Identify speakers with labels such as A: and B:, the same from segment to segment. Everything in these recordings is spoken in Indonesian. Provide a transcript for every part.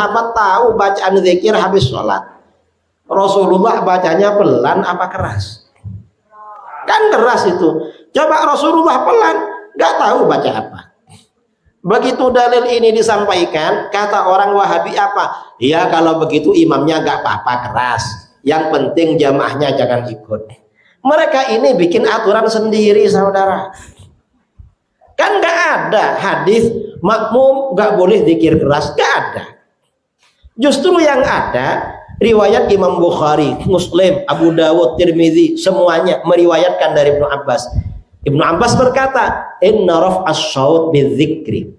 A: sahabat tahu bacaan zikir habis sholat. Rasulullah bacanya pelan apa keras? Kan keras itu. Coba Rasulullah pelan, nggak tahu baca apa. Begitu dalil ini disampaikan, kata orang Wahabi apa? Ya kalau begitu imamnya nggak apa-apa keras. Yang penting jamaahnya jangan ikut. Mereka ini bikin aturan sendiri, saudara. Kan nggak ada hadis makmum nggak boleh zikir keras, nggak ada. Justru yang ada riwayat Imam Bukhari, Muslim, Abu Dawud, Tirmidzi, semuanya meriwayatkan dari Ibnu Abbas. Ibnu Abbas berkata, "Inna raf'as shaut bidzikri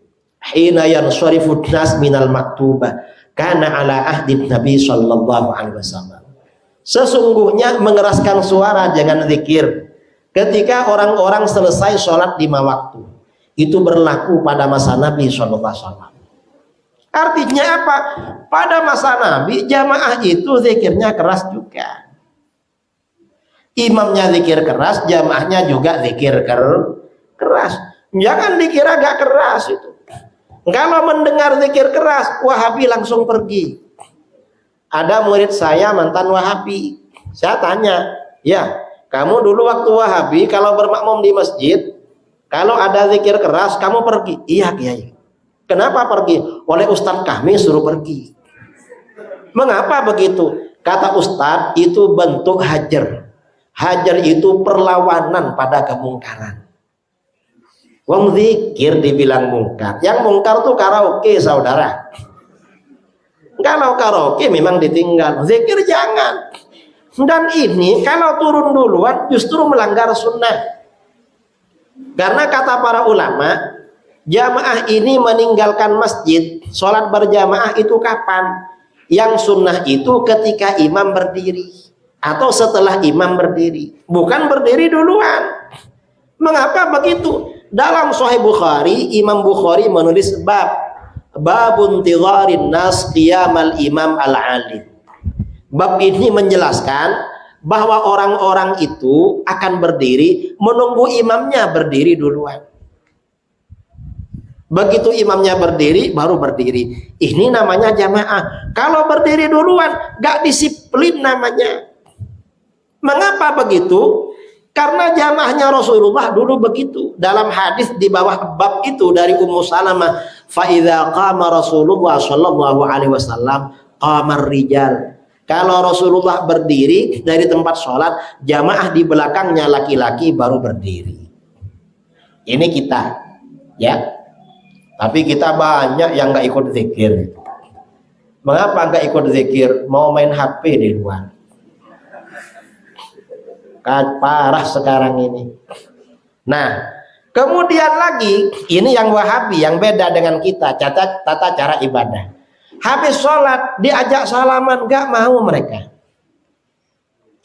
A: hina yansharifu nas minal maktubah kana ala ahdi Nabi sallallahu alaihi wasallam." Sesungguhnya mengeraskan suara jangan zikir ketika orang-orang selesai sholat 5 waktu. Itu berlaku pada masa Nabi sallallahu alaihi wasallam. Artinya apa? Pada masa Nabi jamaah itu zikirnya keras juga. Imamnya zikir keras, jamaahnya juga zikir keras. Jangan dikira gak keras itu. Kalau mendengar zikir keras, Wahabi langsung pergi. Ada murid saya mantan Wahabi. Saya tanya, ya kamu dulu waktu Wahabi kalau bermakmum di masjid, kalau ada zikir keras kamu pergi? Iya Kiai. Kenapa pergi? Oleh Ustadz kami suruh pergi. Mengapa begitu? Kata Ustadz itu bentuk hajar. Hajar itu perlawanan pada kemungkaran. Wong zikir dibilang mungkar. Yang mungkar tuh karaoke, saudara. Kalau karaoke memang ditinggal, zikir jangan. Dan ini kalau turun duluan justru melanggar sunnah. Karena kata para ulama, jamaah ini meninggalkan masjid, sholat berjamaah itu kapan? Yang sunnah itu ketika imam berdiri atau setelah imam berdiri, bukan berdiri duluan. Mengapa begitu? Dalam Sahih Bukhari, Imam Bukhari menulis babun tidharin nas qiyamal imam al-alim. Bab ini menjelaskan bahwa orang-orang itu akan berdiri menunggu imamnya berdiri duluan. Begitu imamnya berdiri baru berdiri. Ini namanya jamaah. Kalau berdiri duluan gak disiplin namanya. Mengapa begitu? Karena jamaahnya Rasulullah dulu begitu. Dalam hadis di bawah bab itu dari Ummu Salamah, fa idza qama Rasulullah sallallahu alaihi wasallam qamar rijal. Kalau Rasulullah berdiri dari tempat sholat, jamaah di belakangnya laki-laki baru berdiri. Ini kita, ya. Tapi kita banyak yang nggak ikut zikir. Mengapa nggak ikut zikir? Mau main HP di luar. Kan parah sekarang ini. Nah, kemudian lagi ini yang Wahabi yang beda dengan kita, tata cara ibadah. Habis sholat diajak salaman, gak mau mereka.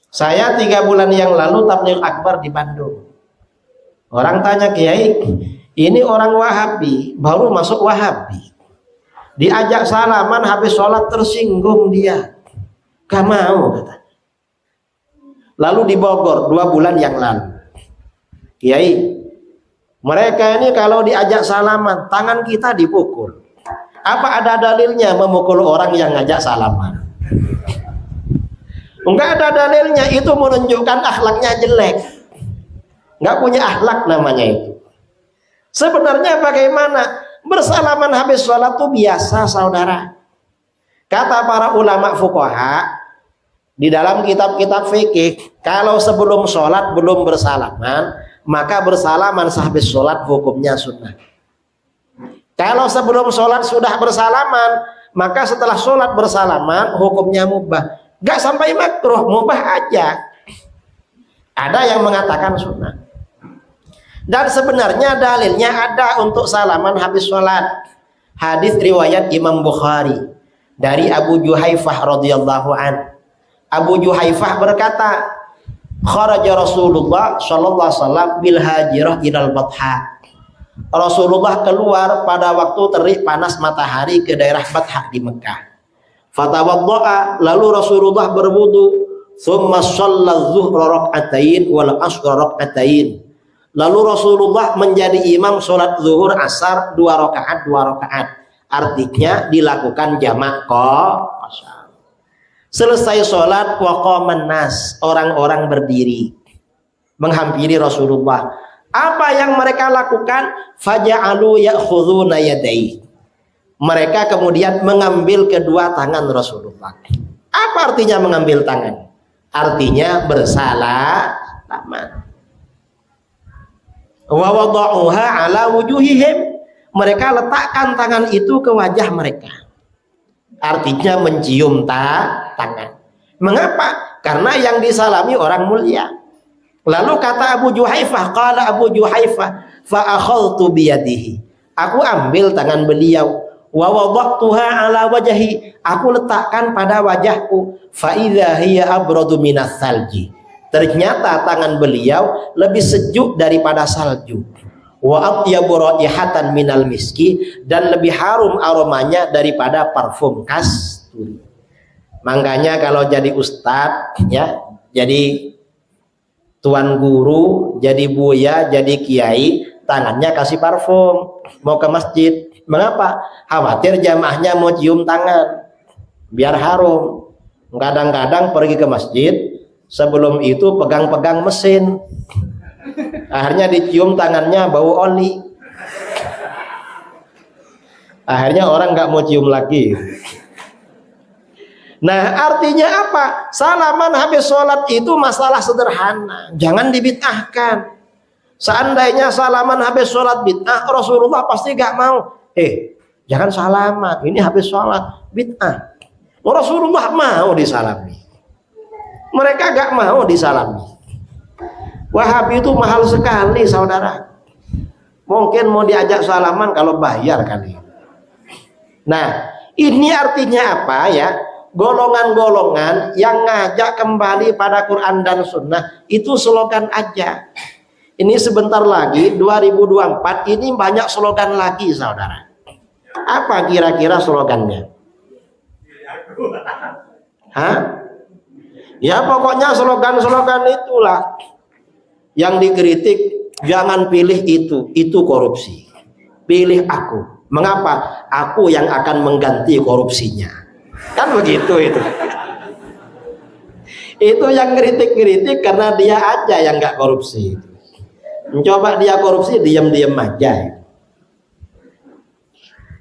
A: Saya 3 bulan yang lalu tabligh akbar di Bandung. Orang tanya, Kiai, ini orang Wahabi baru masuk Wahabi, diajak salaman habis sholat tersinggung dia, gak mau kata. Lalu di Bogor 2 bulan yang lalu, Kiai, mereka ini kalau diajak salaman tangan kita dipukul. Apa ada dalilnya memukul orang yang ngajak salaman? Enggak ada dalilnya, itu menunjukkan akhlaknya jelek. Enggak punya akhlak namanya itu. Sebenarnya bagaimana? Bersalaman habis sholat itu biasa, saudara. Kata para ulama fuqaha di dalam kitab-kitab fikih, kalau sebelum sholat belum bersalaman, maka bersalaman sehabis sholat hukumnya sunnah. Kalau sebelum sholat sudah bersalaman, maka setelah sholat bersalaman hukumnya mubah. Gak sampai makruh, mubah aja. Ada yang mengatakan sunnah. Dan sebenarnya dalilnya ada untuk salaman habis sholat. Hadis riwayat Imam Bukhari dari Abu Juhaifah radhiyallahu an. Abu Juhaifah berkata, kharaja Rasulullah sallallahu alaihi wasallam bil hajirah ilal Batha. Rasulullah keluar pada waktu terik panas matahari ke daerah Batha di Mekah. Fatawaddo'a, lalu Rasulullah berwudu. Thumma shalla zuhra rak'atain wal asra rak'atain. Lalu Rasulullah menjadi imam sholat zuhur asar 2 rakaat. artinya dilakukan jamak qasam. Selesai sholat waqaman nas, orang-orang berdiri menghampiri Rasulullah. Apa yang mereka lakukan? Faja'alu ya'khudhuna yadayhi. Mereka kemudian mengambil kedua tangan Rasulullah. Apa artinya mengambil tangan? Artinya bersalaman. Wa wada'uha ala wujuhihim. Mereka letakkan tangan itu ke wajah mereka. Artinya mencium tangan. Mengapa? Karena yang disalami orang mulia. Lalu kata Abu Juhaifah, qala Abu Juhaifah, fa akhadtu biyadihi. Aku ambil tangan beliau, wa wada'tuha ala wajhi. Aku letakkan pada wajahku, fa idza hiya abradu minas salji. Ternyata tangan beliau lebih sejuk daripada salju. Wa atyabu raihatan minal miski, dan lebih harum aromanya daripada parfum kasturi. Makanya kalau jadi ustadz ya, jadi tuan guru, jadi buya, jadi kiai, tangannya kasih parfum, mau ke masjid. Mengapa? Khawatir jamaahnya mau cium tangan, biar harum. Kadang-kadang pergi ke masjid, sebelum itu pegang-pegang mesin, akhirnya dicium tangannya bau oli. Akhirnya orang nggak mau cium lagi. Nah, artinya apa? Salaman habis sholat itu masalah sederhana, jangan dibid'ahkan. Seandainya salaman habis sholat bid'ah, Rasulullah pasti gak mau. Jangan salaman, ini habis sholat bid'ah. Rasulullah mau disalami, mereka gak mau disalami. Wahabi itu mahal sekali, saudara. Mungkin mau diajak salaman kalau bayar kali. Nah, ini artinya apa ya? Golongan-golongan yang ngajak kembali pada Quran dan Sunnah itu slogan aja. Ini sebentar lagi 2024 ini banyak slogan lagi, saudara. Apa kira-kira slogannya? Hah? Ya pokoknya slogan-slogan itulah yang dikritik. Jangan pilih itu korupsi. Pilih aku. Mengapa? Aku yang akan mengganti korupsinya. Kan begitu itu. Itu yang kritik-kritik karena dia aja yang nggak korupsi. Mencoba dia korupsi, diam-diam aja.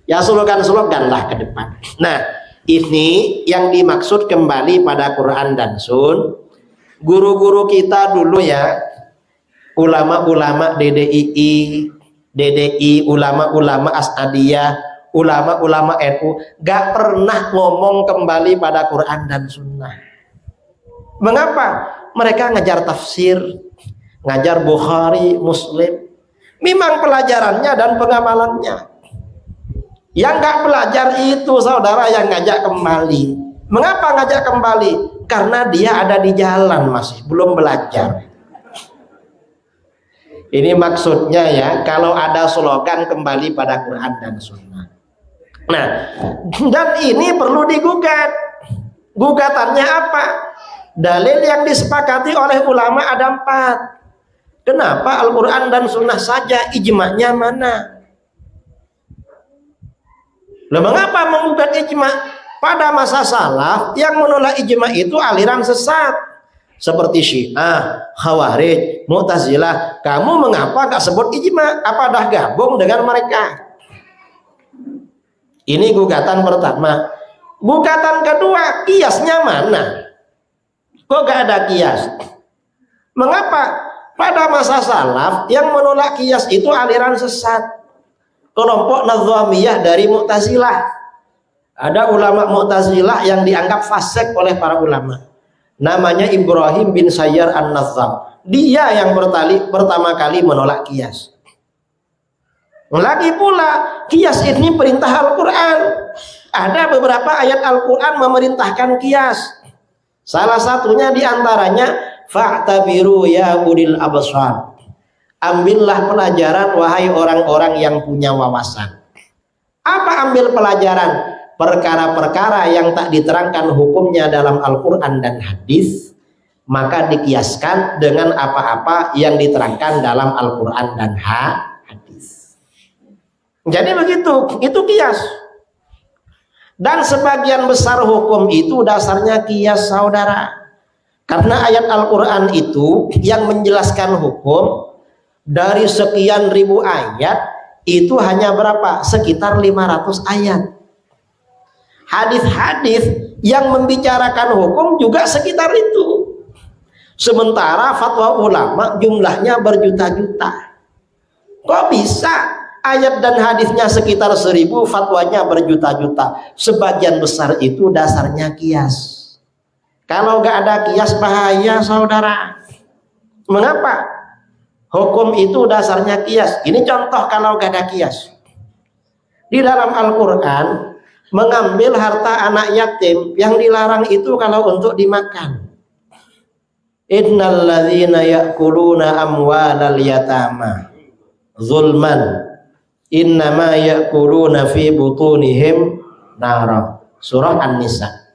A: Ya slogan-slogan lah ke depan. Nah, ini yang dimaksud kembali pada Quran dan Sun. Guru-guru kita dulu ya, ulama-ulama DDI, ulama-ulama Asadiyah, ulama-ulama NU gak pernah ngomong kembali pada Quran dan Sunnah. Mengapa? Mereka ngajar tafsir, ngajar Bukhari, Muslim. Memang pelajarannya dan pengamalannya. Yang gak belajar itu saudara yang ngajak kembali. Mengapa ngajak kembali? Karena dia ada di jalan masih, belum belajar. Ini maksudnya ya, kalau ada slogan kembali pada Quran dan Sunnah. Nah, dan ini perlu digugat. Gugatannya apa? Dalil yang disepakati oleh ulama ada 4. Kenapa Al-Quran dan Sunnah saja, ijma'nya mana? Lah mengapa menggugat ijma'? Pada masa salaf yang menolak ijma' itu aliran sesat. Seperti Syiah, Khawarij, Mu'tazilah. Kamu mengapa gak sebut ijma'? Apa dah gabung dengan mereka? Ini gugatan pertama. Gugatan kedua, kiasnya mana? Kok gak ada kias? Mengapa? Pada masa salaf yang menolak kias itu aliran sesat. Kelompok Nadzamiyah dari Mu'tazilah. Ada ulama Mu'tazilah yang dianggap fasik oleh para ulama. Namanya Ibrahim bin Sayyar An-Nazzam. Dia yang pertama kali menolak kias. Lagi pula, kias ini perintah Al-Quran. Ada beberapa ayat Al-Quran memerintahkan kias. Salah satunya diantaranya, fa'tabiru ya ulil absar. Ambillah pelajaran wahai orang-orang yang punya wawasan. Apa ambil pelajaran? Perkara-perkara yang tak diterangkan hukumnya dalam Al-Quran dan hadis, maka dikiaskan dengan apa-apa yang diterangkan dalam Al-Quran dan hadis. Jadi begitu, itu kias. Dan sebagian besar hukum itu dasarnya kias, saudara. Karena ayat Al-Quran itu yang menjelaskan hukum dari sekian ribu ayat itu hanya berapa? Sekitar 500 ayat. Hadis-hadis yang membicarakan hukum juga sekitar itu. Sementara fatwa ulama jumlahnya berjuta-juta. Kok bisa? Ayat dan hadisnya sekitar 1000, fatwanya berjuta-juta. Sebagian besar itu dasarnya kias. Kalau nggak ada kias bahaya, saudara. Mengapa? Hukum itu dasarnya kias. Ini contoh kalau nggak ada kias. Di dalam Al-Quran, mengambil harta anak yatim yang dilarang itu kalau untuk dimakan. Innal ladzina ya'kuluna amwalal yatama zulman innama ya'kuluna fi butunihim nara. Surah An-Nisa.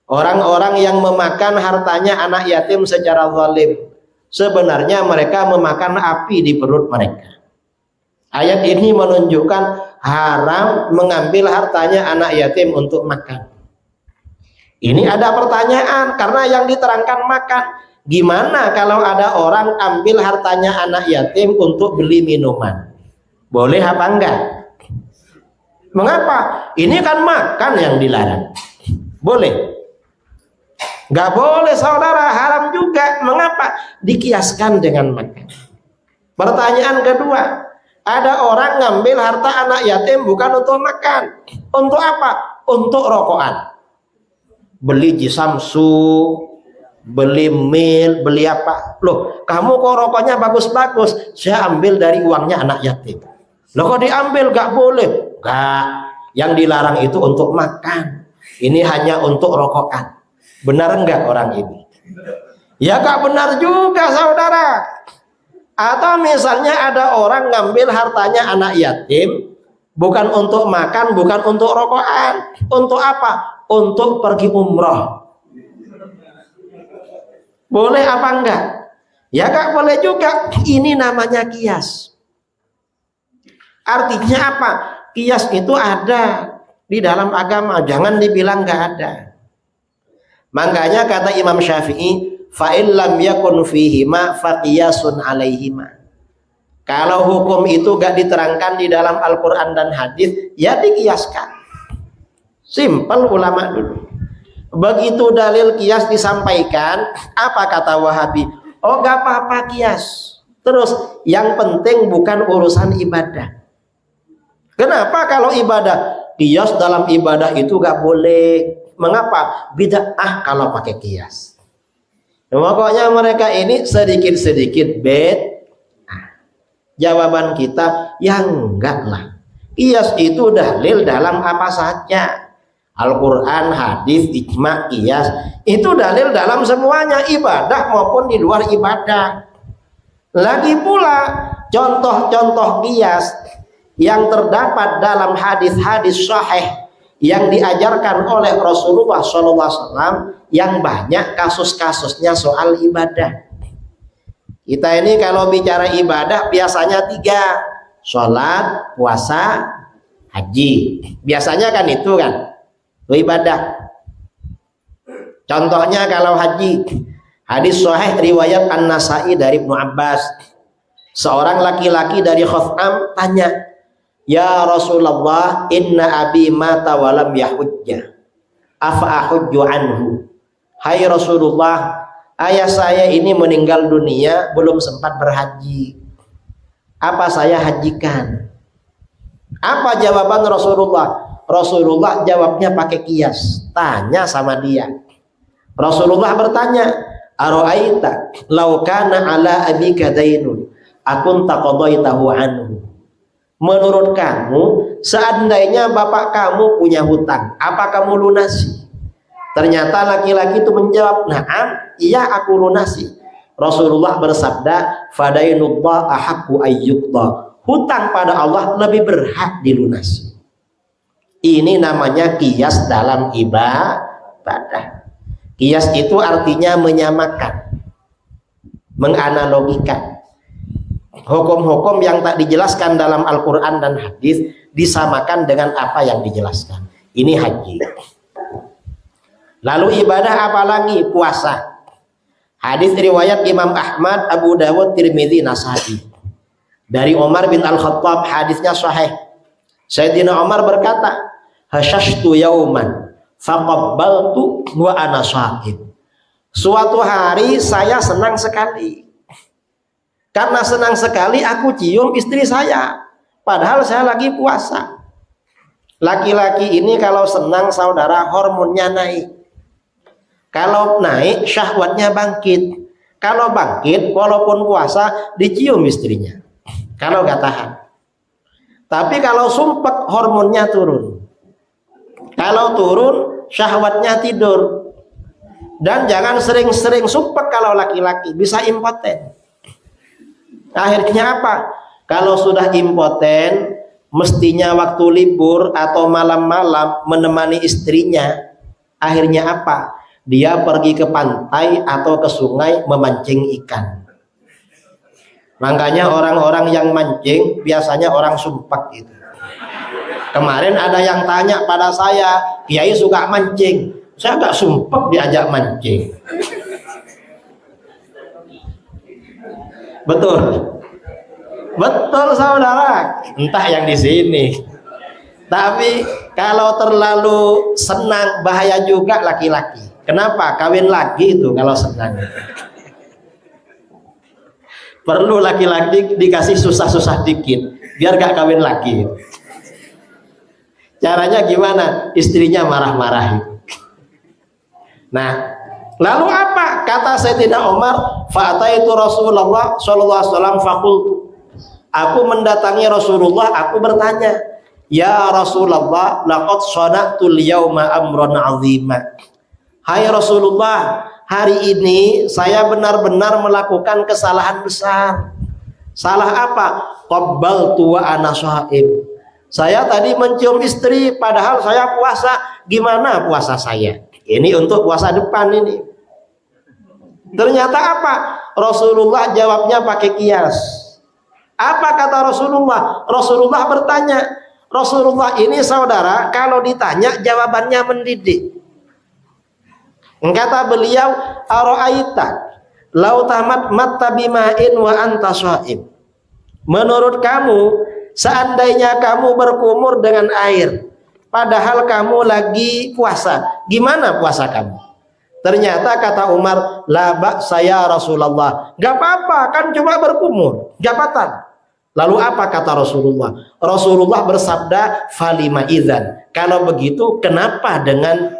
A: Orang-orang yang memakan hartanya anak yatim secara zalim, sebenarnya mereka memakan api di perut mereka. Ayat ini menunjukkan haram mengambil hartanya anak yatim untuk makan. Ini ada pertanyaan karena yang diterangkan makan. Gimana kalau ada orang ambil hartanya anak yatim untuk beli minuman? Boleh apa enggak? Mengapa? Ini kan makan yang dilarang. Boleh? Enggak boleh, saudara, haram juga. Mengapa? Dikiaskan dengan makan. Pertanyaan kedua, ada orang ngambil harta anak yatim bukan untuk makan. Untuk apa? Untuk rokokan. Beli jisamsu, beli mil, beli apa? Loh, kamu kok rokoknya bagus-bagus? Saya ambil dari uangnya anak yatim. Loh, kok diambil? Gak boleh. Gak. Yang dilarang itu untuk makan. Ini hanya untuk rokokan. Benar enggak orang ini? Ya gak benar juga, saudara. Atau misalnya ada orang ngambil hartanya anak yatim bukan untuk makan, bukan untuk rokokan. Untuk apa? Untuk pergi umroh. Boleh apa enggak? Ya gak boleh juga. Ini namanya kias. Artinya apa? Kias itu ada di dalam agama. Jangan dibilang gak ada. Makanya kata Imam Syafi'i, fa in lam yakun fihima fa qiyasun alaihima. Kalau hukum itu gak diterangkan di dalam Al-Quran dan hadis, ya dikiaskan. Simpel ulama dulu. Begitu dalil kias disampaikan, apa kata Wahabi? Oh gak apa-apa kias. Terus yang penting bukan urusan ibadah. Kenapa kalau ibadah? Kias dalam ibadah itu gak boleh. Mengapa? Bid'ah kalau pakai kias. Pokoknya mereka ini sedikit-sedikit jawaban kita yang enggak lah. Kias itu dalil dalam apa saja. Al-Quran, hadis, ijma, kias. Itu dalil dalam semuanya, ibadah maupun di luar ibadah. Lagi pula contoh-contoh kias yang terdapat dalam hadis-hadis sahih yang diajarkan oleh Rasulullah SAW yang banyak kasus-kasusnya soal ibadah. Kita ini kalau bicara ibadah biasanya 3: sholat, puasa, haji. Biasanya kan itu kan ibadah. Contohnya kalau haji, hadis sahih riwayat An-Nasai dari Ibnu Abbas. Seorang laki-laki dari Khutham tanya, ya Rasulullah, inna abi mata walam yahujja, afa ahujju anhu. Hai Rasulullah, ayah saya ini meninggal dunia belum sempat berhaji, apa saya hajikan? Apa jawaban Rasulullah? Rasulullah jawabnya pakai kias. Tanya sama dia. Rasulullah bertanya, aro'aita law kana ala abika dainun akun taqadaitahu anhu. Menurut kamu, seandainya bapak kamu punya hutang, apa kamu lunasi? Ternyata laki-laki itu menjawab, na'am, iya aku lunasi. Rasulullah bersabda, fadainullah ahaqqu ayyuqda. Hutang pada Allah lebih berhak dilunasi. Ini namanya kias dalam ibadah. Kias itu artinya menyamakan, menganalogikan. Hukum-hukum yang tak dijelaskan dalam Al-Quran dan hadis disamakan dengan apa yang dijelaskan. Ini haji. Lalu ibadah apa lagi? Puasa. Hadis riwayat Imam Ahmad, Abu Dawud, Tirmidzi, Nasa'i. Dari Umar bin Al-Khattab, hadisnya sahih. Sayyidina Umar berkata, "Hasyashtu yauman faqabbaltu wa ana shahid." Suatu hari saya senang sekali. Karena senang sekali aku cium istri saya, padahal saya lagi puasa. Laki-laki ini kalau senang saudara hormonnya naik. Kalau naik syahwatnya bangkit. Kalau bangkit walaupun puasa dicium istrinya. Kalau gak tahan. Tapi kalau sumpek hormonnya turun. Kalau turun syahwatnya tidur. Dan jangan sering-sering sumpek kalau laki-laki, bisa impoten. Akhirnya apa? Kalau sudah impoten, mestinya waktu libur atau malam-malam menemani istrinya. Akhirnya apa? Dia pergi ke pantai atau ke sungai memancing ikan. Makanya orang-orang yang mancing biasanya orang sumpek gitu. Kemarin ada yang tanya pada saya, Kiai suka mancing. Saya agak sumpek diajak mancing. Betul. Betul saudara. Entah yang di sini. Tapi kalau terlalu senang bahaya juga laki-laki. Kenapa? Kawin lagi itu kalau senang. Perlu laki-laki dikasih susah-susah dikit biar gak kawin lagi. Caranya gimana? Istrinya marah-marah. Nah, lalu apa? Kata Sayyidina Umar, fa'ataitu Rasulullah sallallahu alaihi wasallam faqultu. Aku mendatangi Rasulullah, aku bertanya, "Ya Rasulullah, laqad shana'tul yauma amran 'azima." Hai Rasulullah, hari ini saya benar-benar melakukan kesalahan besar. Salah apa? Qabbaltu wa ana shaim. Saya tadi mencium istri padahal saya puasa. Gimana puasa saya? Ini untuk puasa depan ini. Ternyata apa? Rasulullah jawabnya pakai kias. Apa kata Rasulullah? Rasulullah bertanya. Rasulullah ini saudara kalau ditanya jawabannya mendidik. Kata beliau, "Ara'aita law tamat matta bima'in wa anta shaim." Menurut kamu, seandainya kamu berkumur dengan air padahal kamu lagi puasa, gimana puasa kamu? Ternyata kata Umar, "La ba'sa ya Rasulullah." Gak apa-apa, kan cuma berkumur, jabatan. Lalu apa kata Rasulullah? Rasulullah bersabda, "Falima idzan." Kalau begitu kenapa dengan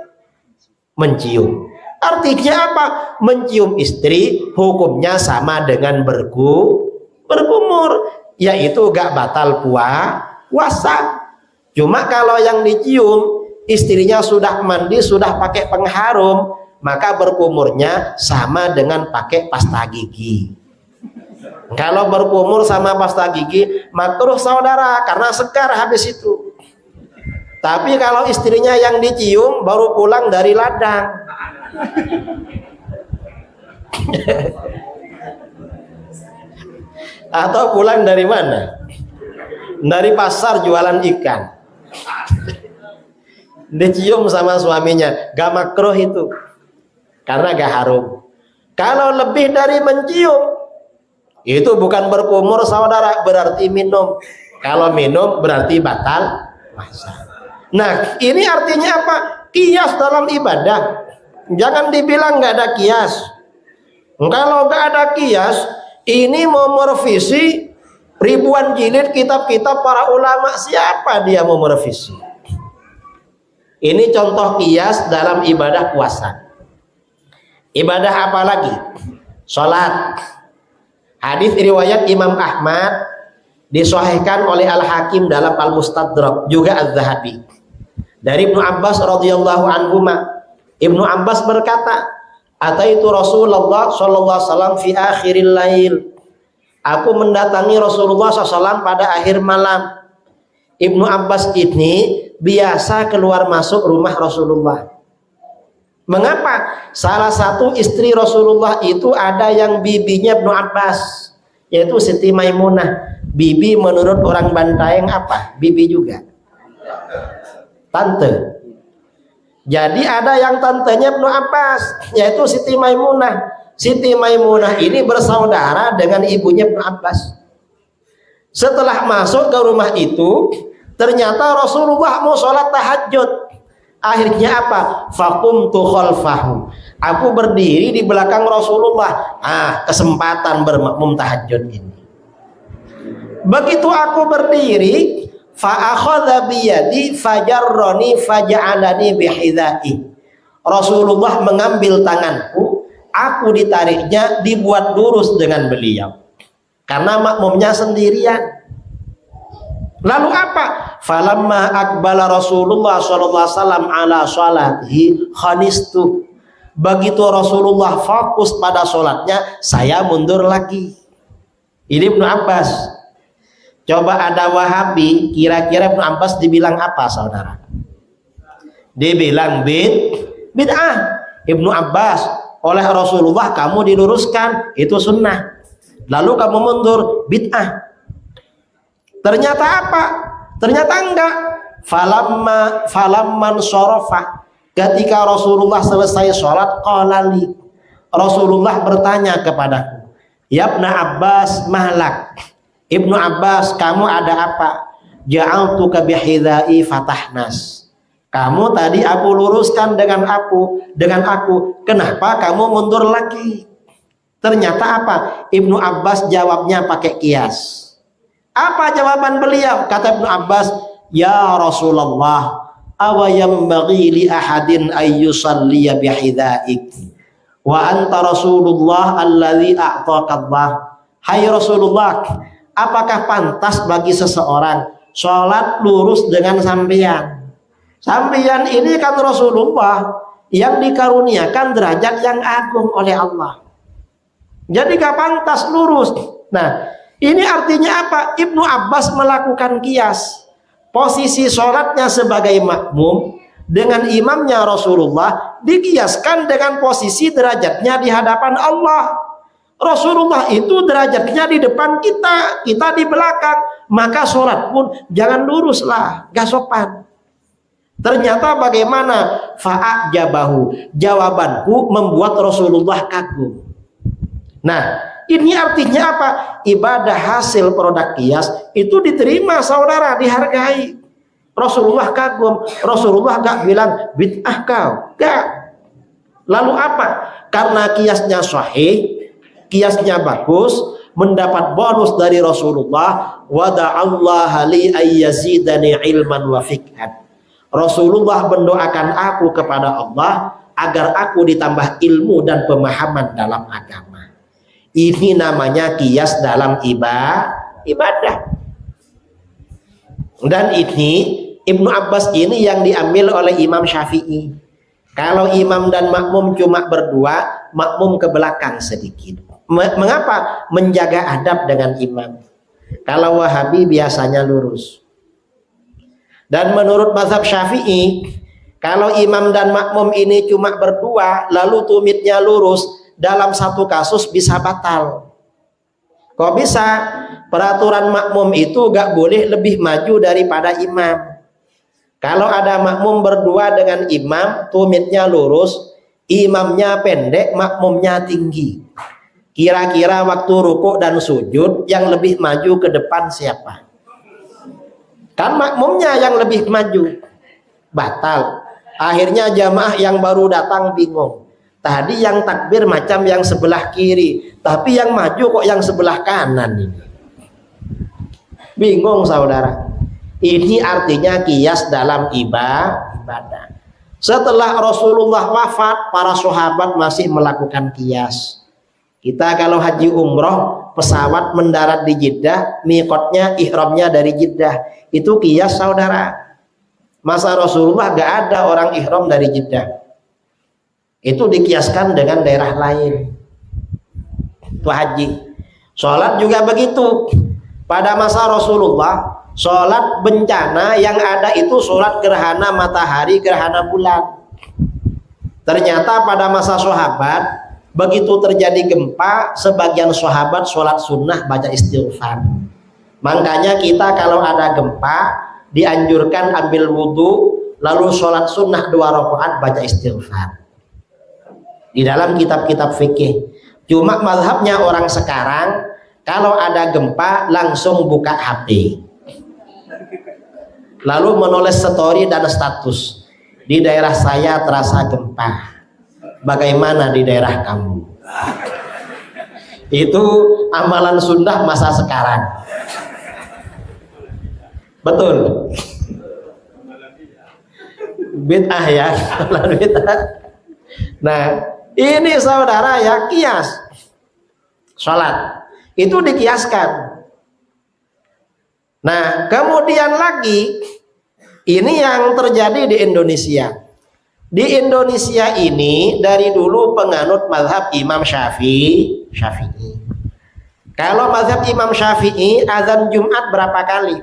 A: mencium? Artinya apa? Mencium istri hukumnya sama dengan berkumur, yaitu gak batal puasa. Cuma kalau yang dicium istrinya sudah mandi, sudah pakai pengharum, maka berkumurnya sama dengan pakai pasta gigi. Kalau berkumur sama pasta gigi makruh saudara, karena segar habis itu. Tapi kalau istrinya yang dicium baru pulang dari ladang, atau pulang dari mana? Dari pasar jualan ikan. Dicium sama suaminya, gak makruh itu, karena gak harum. Kalau lebih dari mencium, itu bukan berkumur saudara, berarti minum. Kalau minum berarti batal puasa. Nah, ini artinya apa? Kias dalam ibadah. Jangan dibilang nggak ada kias. Kalau nggak ada kias, ini mau merevisi ribuan jilid kitab-kitab para ulama. Siapa dia mau merevisi? Ini contoh kias dalam ibadah puasa. Ibadah apa lagi? Salat. Hadis riwayat Imam Ahmad, disahihkan oleh Al-Hakim dalam Al-Mustadrak, juga Az-Zahabi. Dari Ibnu Abbas radhiyallahu anhuma, Ibnu Abbas berkata, "Ataitu Rasulullah sallallahu alaihi wasallam fi akhiril lail." Aku mendatangi Rasulullah SAW pada akhir malam. Ibnu Abbas ini biasa keluar masuk rumah Rasulullah. Mengapa? Salah satu istri Rasulullah itu ada yang bibinya Ibnu Abbas, yaitu Siti Maimunah. Bibi menurut orang Bantaeng apa? Bibi juga. Tante. Jadi ada yang tantenya Ibnu Abbas, yaitu Siti Maimunah. Siti Maimunah ini bersaudara dengan ibunya Ibnu Abbas. Setelah masuk ke rumah itu, ternyata Rasulullah mau sholat tahajud. Akhirnya apa? Faqumtu khalfahu. Aku berdiri di belakang Rasulullah. Kesempatan bermakmum tahajud ini. Begitu aku berdiri, fa akhadha biyadi fajarrani faja'alani bihidai. Rasulullah mengambil tanganku, aku ditariknya, dibuat lurus dengan beliau. Karena makmumnya sendirian. Lalu apa? Falamma akbala Rasulullah sallallahu alaihi wasallam ala sholatihi khanistu. Begitu Rasulullah fokus pada sholatnya, saya mundur lagi. Ini Ibnu Abbas. Coba ada Wahabi, kira-kira Ibnu Abbas dibilang apa, saudara? Dibilang bid'ah. Ibnu Abbas, oleh Rasulullah kamu diluruskan, itu sunnah. Lalu kamu mundur, bid'ah. Ternyata apa? Ternyata enggak. Falamman sorofa. Ketika Rasulullah selesai sholat, qalali. Rasulullah bertanya kepadaku, ya Ibnu Abbas, mahlak. Ibnu Abbas, kamu ada apa? Ja'altuka bihidai fatahnas. Kamu tadi aku luruskan dengan aku. Kenapa kamu mundur lagi? Ternyata apa? Ibnu Abbas jawabnya pakai kias. Apa jawaban beliau? Kata Ibnu Abbas, ya Rasulullah, awa yambaghi li ahadin ayyusalliya bihidaik wa anta Rasulullah alladzi a'taka Allah. Hai Rasulullah, apakah pantas bagi seseorang sholat lurus dengan sampean? Sampean ini kan Rasulullah yang dikaruniakan derajat yang agung oleh Allah. Jadi gak pantas lurus. Nah, ini artinya apa? Ibnu Abbas melakukan kias. Posisi sholatnya sebagai makmum dengan imamnya Rasulullah dikiaskan dengan posisi derajatnya di hadapan Allah. Rasulullah itu derajatnya di depan kita, kita di belakang. Maka sholat pun jangan lurus lah, gak sopan. Ternyata bagaimana? Fa'ajabahu. Jawabanku membuat Rasulullah kagum. Nah, ini artinya apa? Ibadah hasil produk kias itu diterima, saudara, dihargai. Rasulullah kagum. Rasulullah gak bilang bid'ah kau, gak. Lalu apa? Karena kiasnya sahih, kiasnya bagus, mendapat bonus dari Rasulullah. Wada'allaha li ayyazidani ilman wa fikhan. Rasulullah mendoakan aku kepada Allah agar aku ditambah ilmu dan pemahaman dalam agama. Ini namanya kias dalam ibadah. Dan ini Ibnu Abbas ini yang diambil oleh Imam Syafi'i. Kalau imam dan makmum cuma berdua, makmum ke belakang sedikit. Mengapa? Menjaga adab dengan imam. Kalau Wahabi biasanya lurus. Dan menurut mazhab Syafi'i, kalau imam dan makmum ini cuma berdua, lalu tumitnya lurus, dalam satu kasus bisa batal. Kok bisa? Peraturan makmum itu gak boleh lebih maju daripada imam. Kalau ada makmum berdua dengan imam, tumitnya lurus, imamnya pendek, makmumnya tinggi. Kira-kira waktu rukuk dan sujud yang lebih maju ke depan siapa? Kan makmumnya yang lebih maju. Batal. Akhirnya jamaah yang baru datang bingung. Tadi yang takbir macam yang sebelah kiri, tapi yang maju kok yang sebelah kanan ini. Bingung, saudara. Ini artinya kias dalam ibadah. Setelah Rasulullah wafat, para sahabat masih melakukan kias. Kita kalau haji umroh, pesawat mendarat di Jeddah, miqatnya, ihramnya dari Jeddah. Itu kias, saudara. Masa Rasulullah gak ada orang ihram dari Jeddah. Itu dikiaskan dengan daerah lain. Itu haji. Sholat juga begitu. Pada masa Rasulullah, sholat bencana yang ada itu sholat gerhana matahari, gerhana bulan. Ternyata pada masa sahabat, begitu terjadi gempa, sebagian sahabat sholat sunnah baca istighfar. Makanya kita kalau ada gempa, dianjurkan ambil wudhu, lalu sholat sunnah 2 rakaat baca istighfar. Di dalam kitab-kitab fikih. Cuma mazhabnya orang sekarang kalau ada gempa langsung buka HP, lalu menulis story dan status, di daerah saya terasa gempa, bagaimana di daerah kamu? Itu amalan sunnah masa sekarang. Betul. Bid'ah ya. Nah, ini saudara ya, kias sholat itu dikiaskan. Nah, kemudian lagi ini yang terjadi di Indonesia. Di Indonesia ini dari dulu penganut mazhab Imam Syafi'i. Kalau mazhab Imam Syafi'i, azan Jumat berapa kali?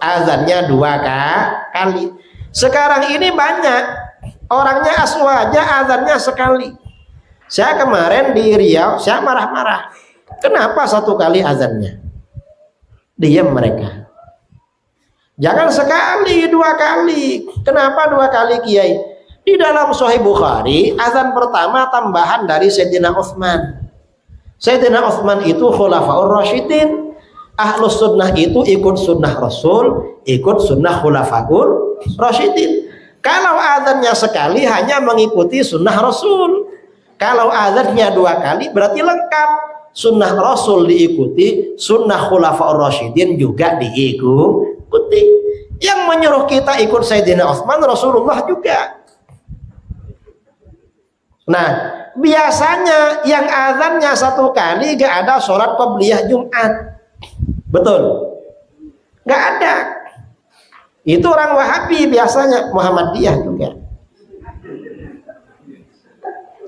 A: Azannya 2 kali. Sekarang ini banyak orangnya aswaja, azannya sekali. Saya kemarin di Riau, saya marah-marah. Kenapa 1 kali azannya? Diam mereka. Jangan sekali, 2 kali. Kenapa 2 kali Kiai? Di dalam Sahih Bukhari, azan pertama tambahan dari Sayyidina Utsman. Sayyidina Utsman itu khulafaur rasyidin. Ahlus sunnah itu ikut sunnah Rasul, ikut sunnah khulafaur rasyidin. Kalau azannya sekali hanya mengikuti sunnah Rasul. Kalau azannya 2 kali berarti lengkap. Sunnah Rasul diikuti, sunnah khulafaur rasyidin juga diikuti. Yang menyuruh kita ikut Sayyidina Utsman Rasulullah juga. Nah, biasanya yang azannya 1 kali gak ada sholat qabliyah Jumat. Betul? Gak ada. Itu orang Wahabi biasanya, Muhammadiyah juga.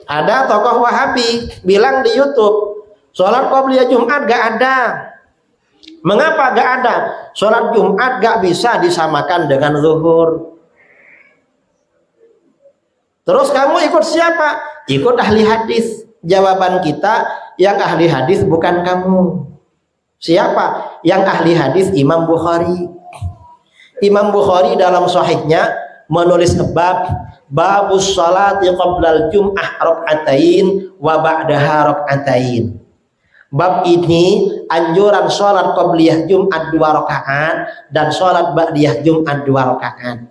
A: Ada tokoh Wahabi bilang di YouTube, sholat qabliyah Jumat gak ada. Mengapa gak ada? Sholat Jumat gak bisa disamakan dengan zuhur. Terus kamu ikut siapa? Ikut ahli hadis. Jawaban kita, yang ahli hadis bukan kamu. Siapa? Yang ahli hadis Imam Bukhari. Imam Bukhari dalam sahihnya menulis babus sholati qablal jum'ah rak'atain wa ba'daha rak'atain. Bab ini anjuran sholat qabliyah Jumat 2 rakaat dan sholat ba'diyah Jumat 2 rakaat.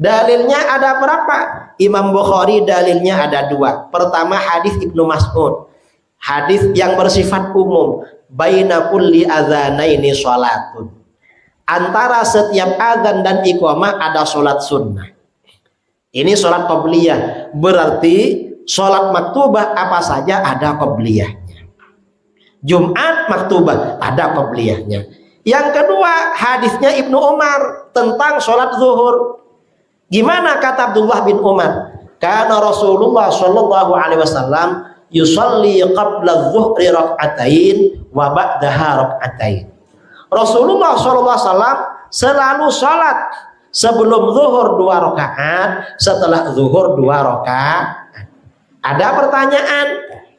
A: Dalilnya ada berapa? Imam Bukhari dalilnya ada 2. Pertama hadis Ibnu Mas'ud, hadis yang bersifat umum, baina kulli adzanaini sholatun. Antara setiap azan dan iqamah ada sholat sunnah. Ini sholat qabliyah, berarti sholat maktubah apa saja ada qabliyahnya. Jumat maktubah ada qabliyahnya. Yang kedua hadisnya Ibnu Umar tentang sholat zuhur. Gimana kata Abdullah bin Umar? Karena Rasulullah Shallallahu Alaihi Wasallam yusalli qabla zuhri rak'atain wa ba'daha rak'atain. Rasulullah Shallallahu Alaihi Wasallam selalu salat sebelum zuhur 2 rakaat, setelah zuhur 2 rakaat. Ada pertanyaan,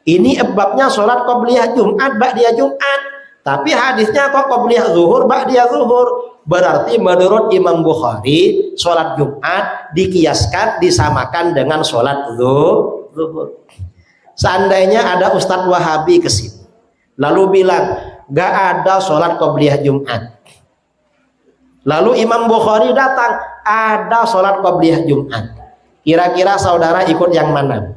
A: ini babnya salat qabliyah Jumat, ba'diyah Jumat, tapi hadisnya kok qabliyah zuhur, ba'diyah zuhur. Berarti menurut Imam Bukhari sholat Jumat dikiaskan, disamakan dengan sholat zuhur. Seandainya ada Ustadz Wahabi kesini lalu bilang gak ada sholat qabliyah Jumat, lalu Imam Bukhari datang ada sholat qabliyah Jumat, kira-kira saudara ikut yang mana?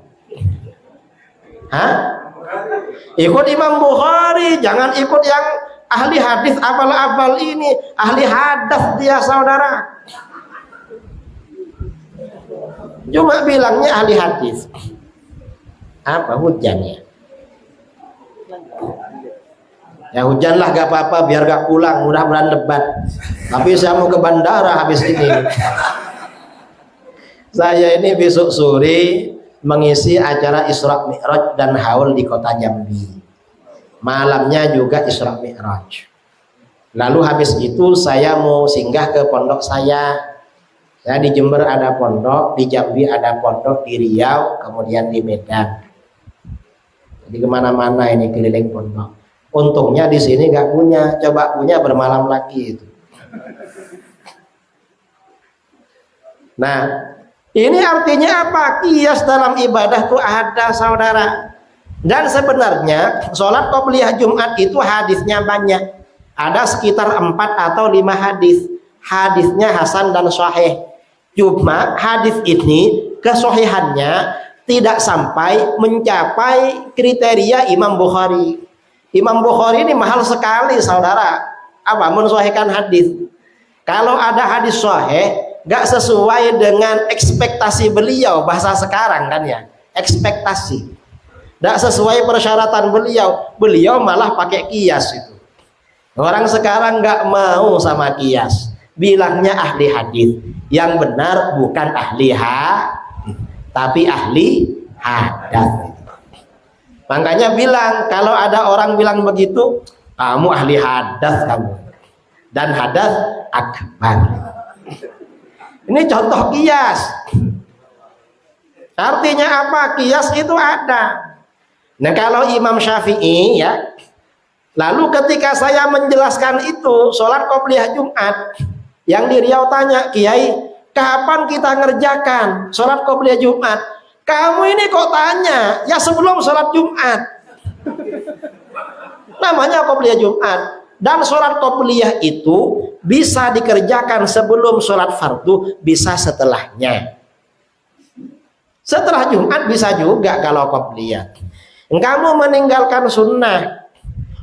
A: Ikut Imam Bukhari, jangan ikut yang ahli hadis abal-abal ini. Ahli hadas dia saudara, cuma bilangnya ahli hadis. Apa hujannya? Ya hujanlah gak apa-apa, biar gak pulang, mudah-mudahan lebat. Tapi saya mau ke bandara habis ini. Saya ini besok sore mengisi acara Isra Mi'raj dan haul di kota Jambi. Malamnya juga Isra Mi'raj. Lalu habis itu saya mau singgah ke pondok saya. Saya di Jember ada pondok, di Jambi ada pondok, di Riau, kemudian di Medan. Jadi kemana-mana ini keliling pondok. Untungnya di sini nggak punya, coba punya bermalam lagi itu. Nah, ini artinya apa? Qiyas dalam ibadah itu ada, saudara. Dan sebenarnya sholat qobliyah Jumat itu hadisnya banyak. Ada sekitar 4 atau 5 hadis. Hadisnya hasan dan sahih. Cuma hadis ini kesohihannya tidak sampai mencapai kriteria Imam Bukhari. Imam Bukhari ini mahal sekali, saudara. Apa? Mensahihkan hadis. Kalau ada hadis sahih gak sesuai dengan ekspektasi beliau, bahasa sekarang kan ya, ekspektasi. Gak sesuai persyaratan beliau. Beliau malah pakai qiyas itu. Orang sekarang gak mau sama qiyas. Bilangnya ahli hadis. Yang benar bukan ahli tapi ahli hadas. Makanya bilang, kalau ada orang bilang begitu, kamu ahli hadas kamu. Dan hadas akbar. Ini contoh qiyas. Artinya apa? Qiyas itu ada. Nah, kalau Imam Syafi'i ya, lalu ketika saya menjelaskan itu sholat qobliyah Jumat, yang di Riau tanya, Kiai, kapan kita ngerjakan sholat qobliyah Jumat? Kamu ini kok tanya? Ya sebelum sholat Jumat. Namanya qobliyah Jumat. Dan sholat qobliyah itu bisa dikerjakan sebelum sholat fardu, bisa setelahnya. Setelah Jumat bisa juga kalau qobliyah. Kamu meninggalkan sunnah.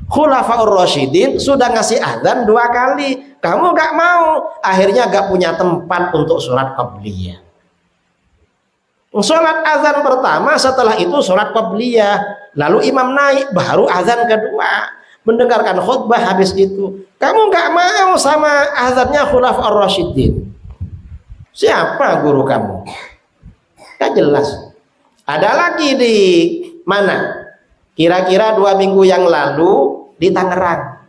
A: Khulafaur Rasyidin sudah ngasih azan 2 kali, kamu gak mau, akhirnya gak punya tempat untuk sholat qabliyah. Sholat azan pertama, setelah itu sholat qabliyah, lalu imam naik, baru azan kedua, mendengarkan khutbah, habis itu kamu gak mau sama azannya Khulafaur Rasyidin. Siapa guru kamu? Gak jelas. Ada lagi di mana? Kira-kira 2 minggu yang lalu di Tangerang.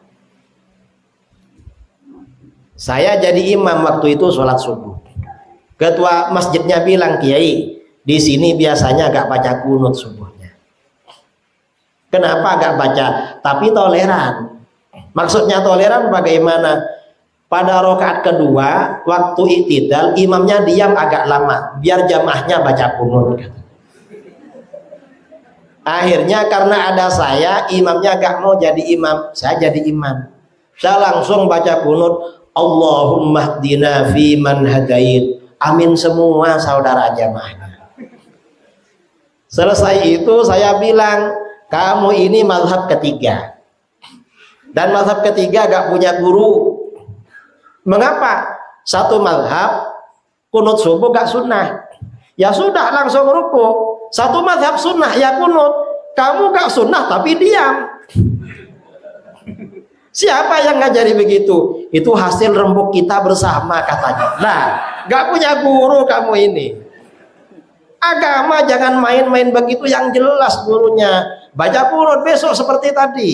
A: Saya jadi imam waktu itu sholat subuh. Ketua masjidnya bilang, Kiai, di sini biasanya gak baca kunut subuhnya. Kenapa gak baca? Tapi toleran. Maksudnya toleran bagaimana? Pada rakaat kedua, waktu i'tidal, imamnya diam agak lama, biar jamaahnya baca kunut. Akhirnya karena ada saya, imamnya gak mau jadi imam, saya jadi imam. Saya langsung baca kunut, Allahumma hdina fi man hadait. Amin semua saudara jamaahnya. Selesai itu saya bilang, kamu ini mazhab ketiga. Dan mazhab ketiga gak punya guru. Mengapa? Satu mazhab kunut subuh gak sunnah. Ya sudah langsung ruku. Satu mazhab sunnah ya kunut. Kamu gak sunnah tapi diam. Siapa yang ngajari begitu? Itu hasil rembuk kita bersama katanya. Nah, gak punya guru kamu ini. Agama jangan main-main begitu, yang jelas gurunya. Baca kunut besok seperti tadi.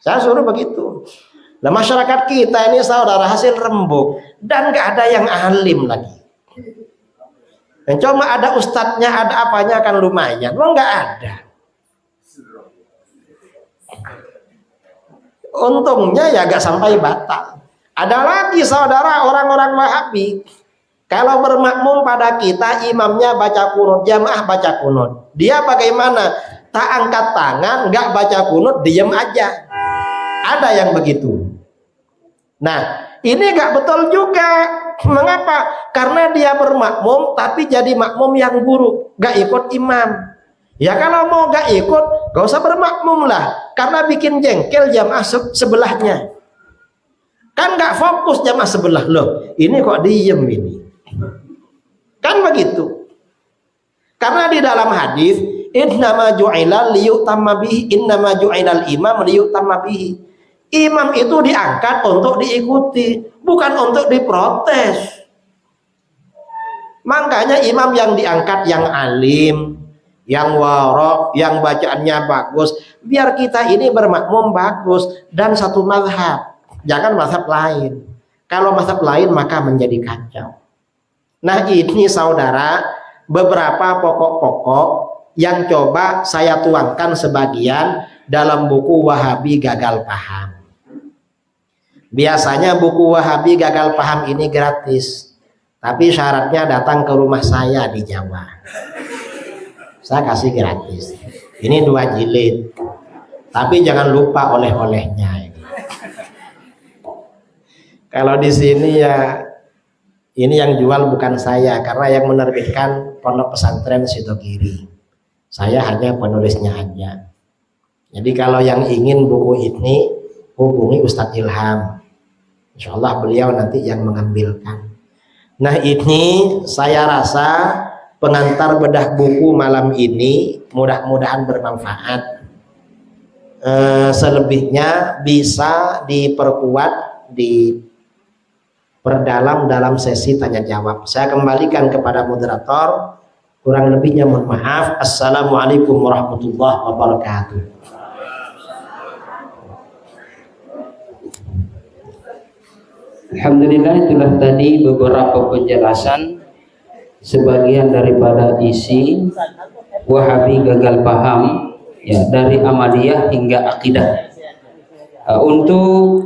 A: Saya suruh begitu. Nah, masyarakat kita ini saudara hasil rembuk. Dan gak ada yang alim lagi. Dan cuma ada ustadznya, ada apanya kan lumayan. Wah, nggak ada. Untungnya ya gak sampai batal. Ada lagi saudara orang-orang Wahabi. Kalau bermakmum pada kita, imamnya baca kunut, jamaah baca kunut. Dia bagaimana? Tak angkat tangan, nggak baca kunut, diam aja. Ada yang begitu. Nah, ini nggak betul juga. Mengapa? Karena dia bermakmum tapi jadi makmum yang buruk, gak ikut imam. Ya kalau mau gak ikut, gak usah bermakmum lah, karena bikin jengkel jamaah sebelahnya. Kan gak fokus jamaah sebelah, loh ini kok diem ini. Kan begitu. Karena di dalam hadis, innama ju'ilal liyutamma bihi, innama ju'ilal imam liyutamma bihi. Imam itu diangkat untuk diikuti, bukan untuk diprotes. Makanya imam yang diangkat yang alim, yang warok, yang bacaannya bagus, biar kita ini bermakmum bagus dan satu mazhab. Jangan mazhab lain. Kalau mazhab lain maka menjadi kacau. Nah, ini saudara beberapa pokok-pokok yang coba saya tuangkan sebagian dalam buku Wahabi Gagal Paham. Biasanya buku Wahabi Gagal Paham ini gratis. tapi syaratnya datang ke rumah saya di Jawa. Saya kasih gratis. Ini 2 jilid. Tapi jangan lupa oleh-olehnya. Kalau di sini ya, ini yang jual bukan saya, karena yang menerbitkan Pondok Pesantren Sidogiri. Saya hanya penulisnya aja. Jadi kalau yang ingin buku ini, hubungi Ustadz Ilham. Insya Allah beliau nanti yang mengambilkan. Nah, ini saya rasa pengantar bedah buku malam ini mudah-mudahan bermanfaat. Selebihnya bisa diperkuat, diperdalam dalam sesi tanya jawab. Saya kembalikan kepada moderator. Kurang lebihnya mohon maaf. Assalamualaikum warahmatullahi wabarakatuh.
B: Alhamdulillah, itulah tadi beberapa penjelasan sebagian daripada isi Wahabi gagal paham ya, dari amaliyah hingga akidah. Untuk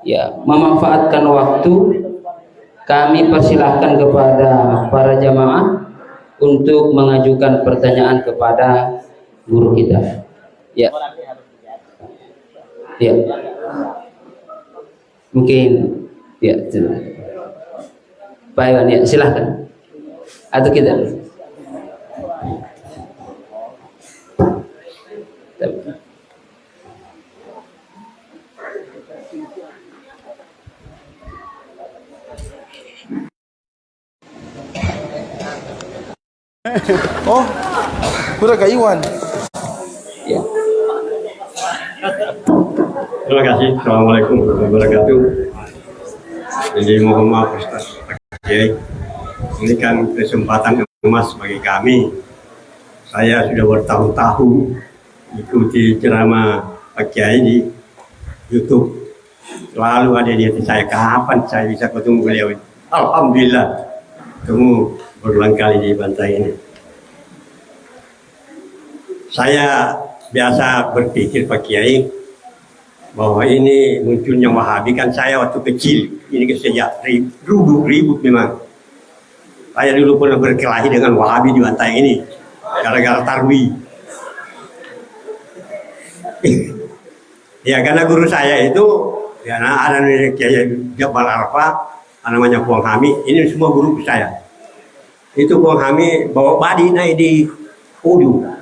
B: ya memanfaatkan waktu, kami persilahkan kepada para jamaah untuk mengajukan pertanyaan kepada guru kita. Ya. Ya. Mungkin ya, Pak Iwan, ya silahkan. Atau kita?
C: Oh, udah Kak Iwan.
B: Ya.
D: Terima kasih. Assalamualaikum warahmatullahi wabarakatuh. Jadi mohon maaf Ustaz Kiai, ini kan kesempatan emas bagi kami. Saya sudah bertahun-tahun ikuti ceramah Pak Kiai di YouTube. Lalu ada di hati saya, kapan saya bisa ketemu beliau? Alhamdulillah ketemu berulang kali di Bantai ini. Saya biasa berpikir Pak Kiai bahwa ini munculnya Wahabi, kan saya waktu kecil ini sejak ribut memang. Saya dulu pernah berkelahi dengan Wahabi di Bantai ini gara-gara tarwi. Ya karena guru saya itu ya ada Kiai Jabal Arfa, namanya Puang Hami, ini semua guru saya. Itu Puang Hami bawa badi naik di ujung.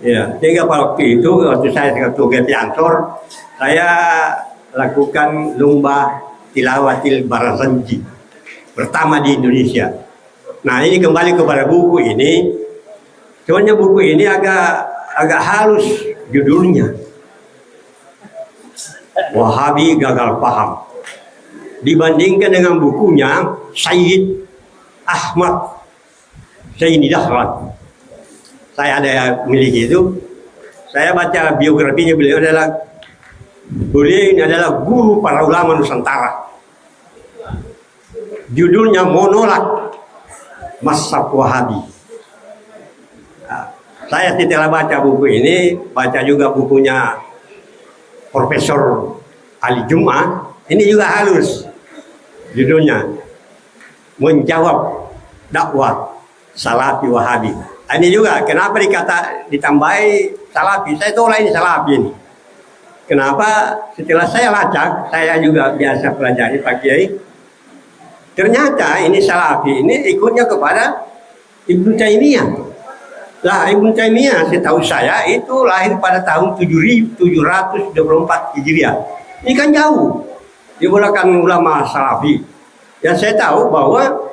D: Ya, sehingga pada waktu itu saya tugas di Ansor, saya lakukan lomba tilawatil barazanji pertama di Indonesia. Nah, ini kembali kepada buku ini. Soalnya buku ini agak halus judulnya. Wahabi gagal paham. Dibandingkan dengan bukunya Sayyid Ahmad Zaini Dahlan. Saya ada miliki itu. Saya baca biografinya, beliau adalah guru para ulama Nusantara. Judulnya Menolak Mazhab Wahabi. Nah, saya setelah baca buku ini, baca juga bukunya Profesor Ali Jum'ah, ini juga halus. Judulnya Menjawab Dakwah Salafi Wahabi. Ini juga kenapa ditambahi Salafi? Saya tolak ini Salafi ini. Kenapa? Setelah saya lacak, saya juga biasa pelajari Pak Kiai. Ternyata ini Salafi ini ikutnya kepada Ibnu Taimiyah. Lah Ibnu Taimiyah setahu saya itu lahir pada tahun 724 Hijriah. Ini kan jauh. Dia belakang ulama Salafi. Dan saya tahu bahwa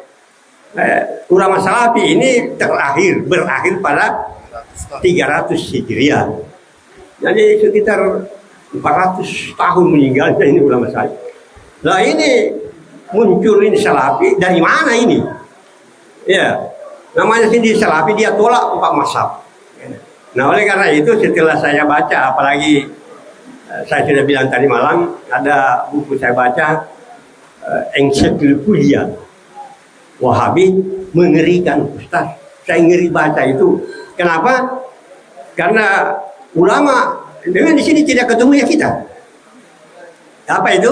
D: ulama Salafi ini berakhir pada 300 Hijriah. Jadi sekitar 400 tahun meninggalnya ini ulama Salafi. Nah ini muncul ini Salafi dari mana ini? Ya, namanya sendiri Salafi, dia tolak 4 mazhab. Nah oleh karena itu setelah saya baca, apalagi saya sudah bilang tadi malam ada buku saya baca Ensiklopedia Wahabi, mengerikan Ustaz. Saya ngeri baca itu. Kenapa? Karena ulama dengan di sini tidak ketemu ya kita. Apa itu?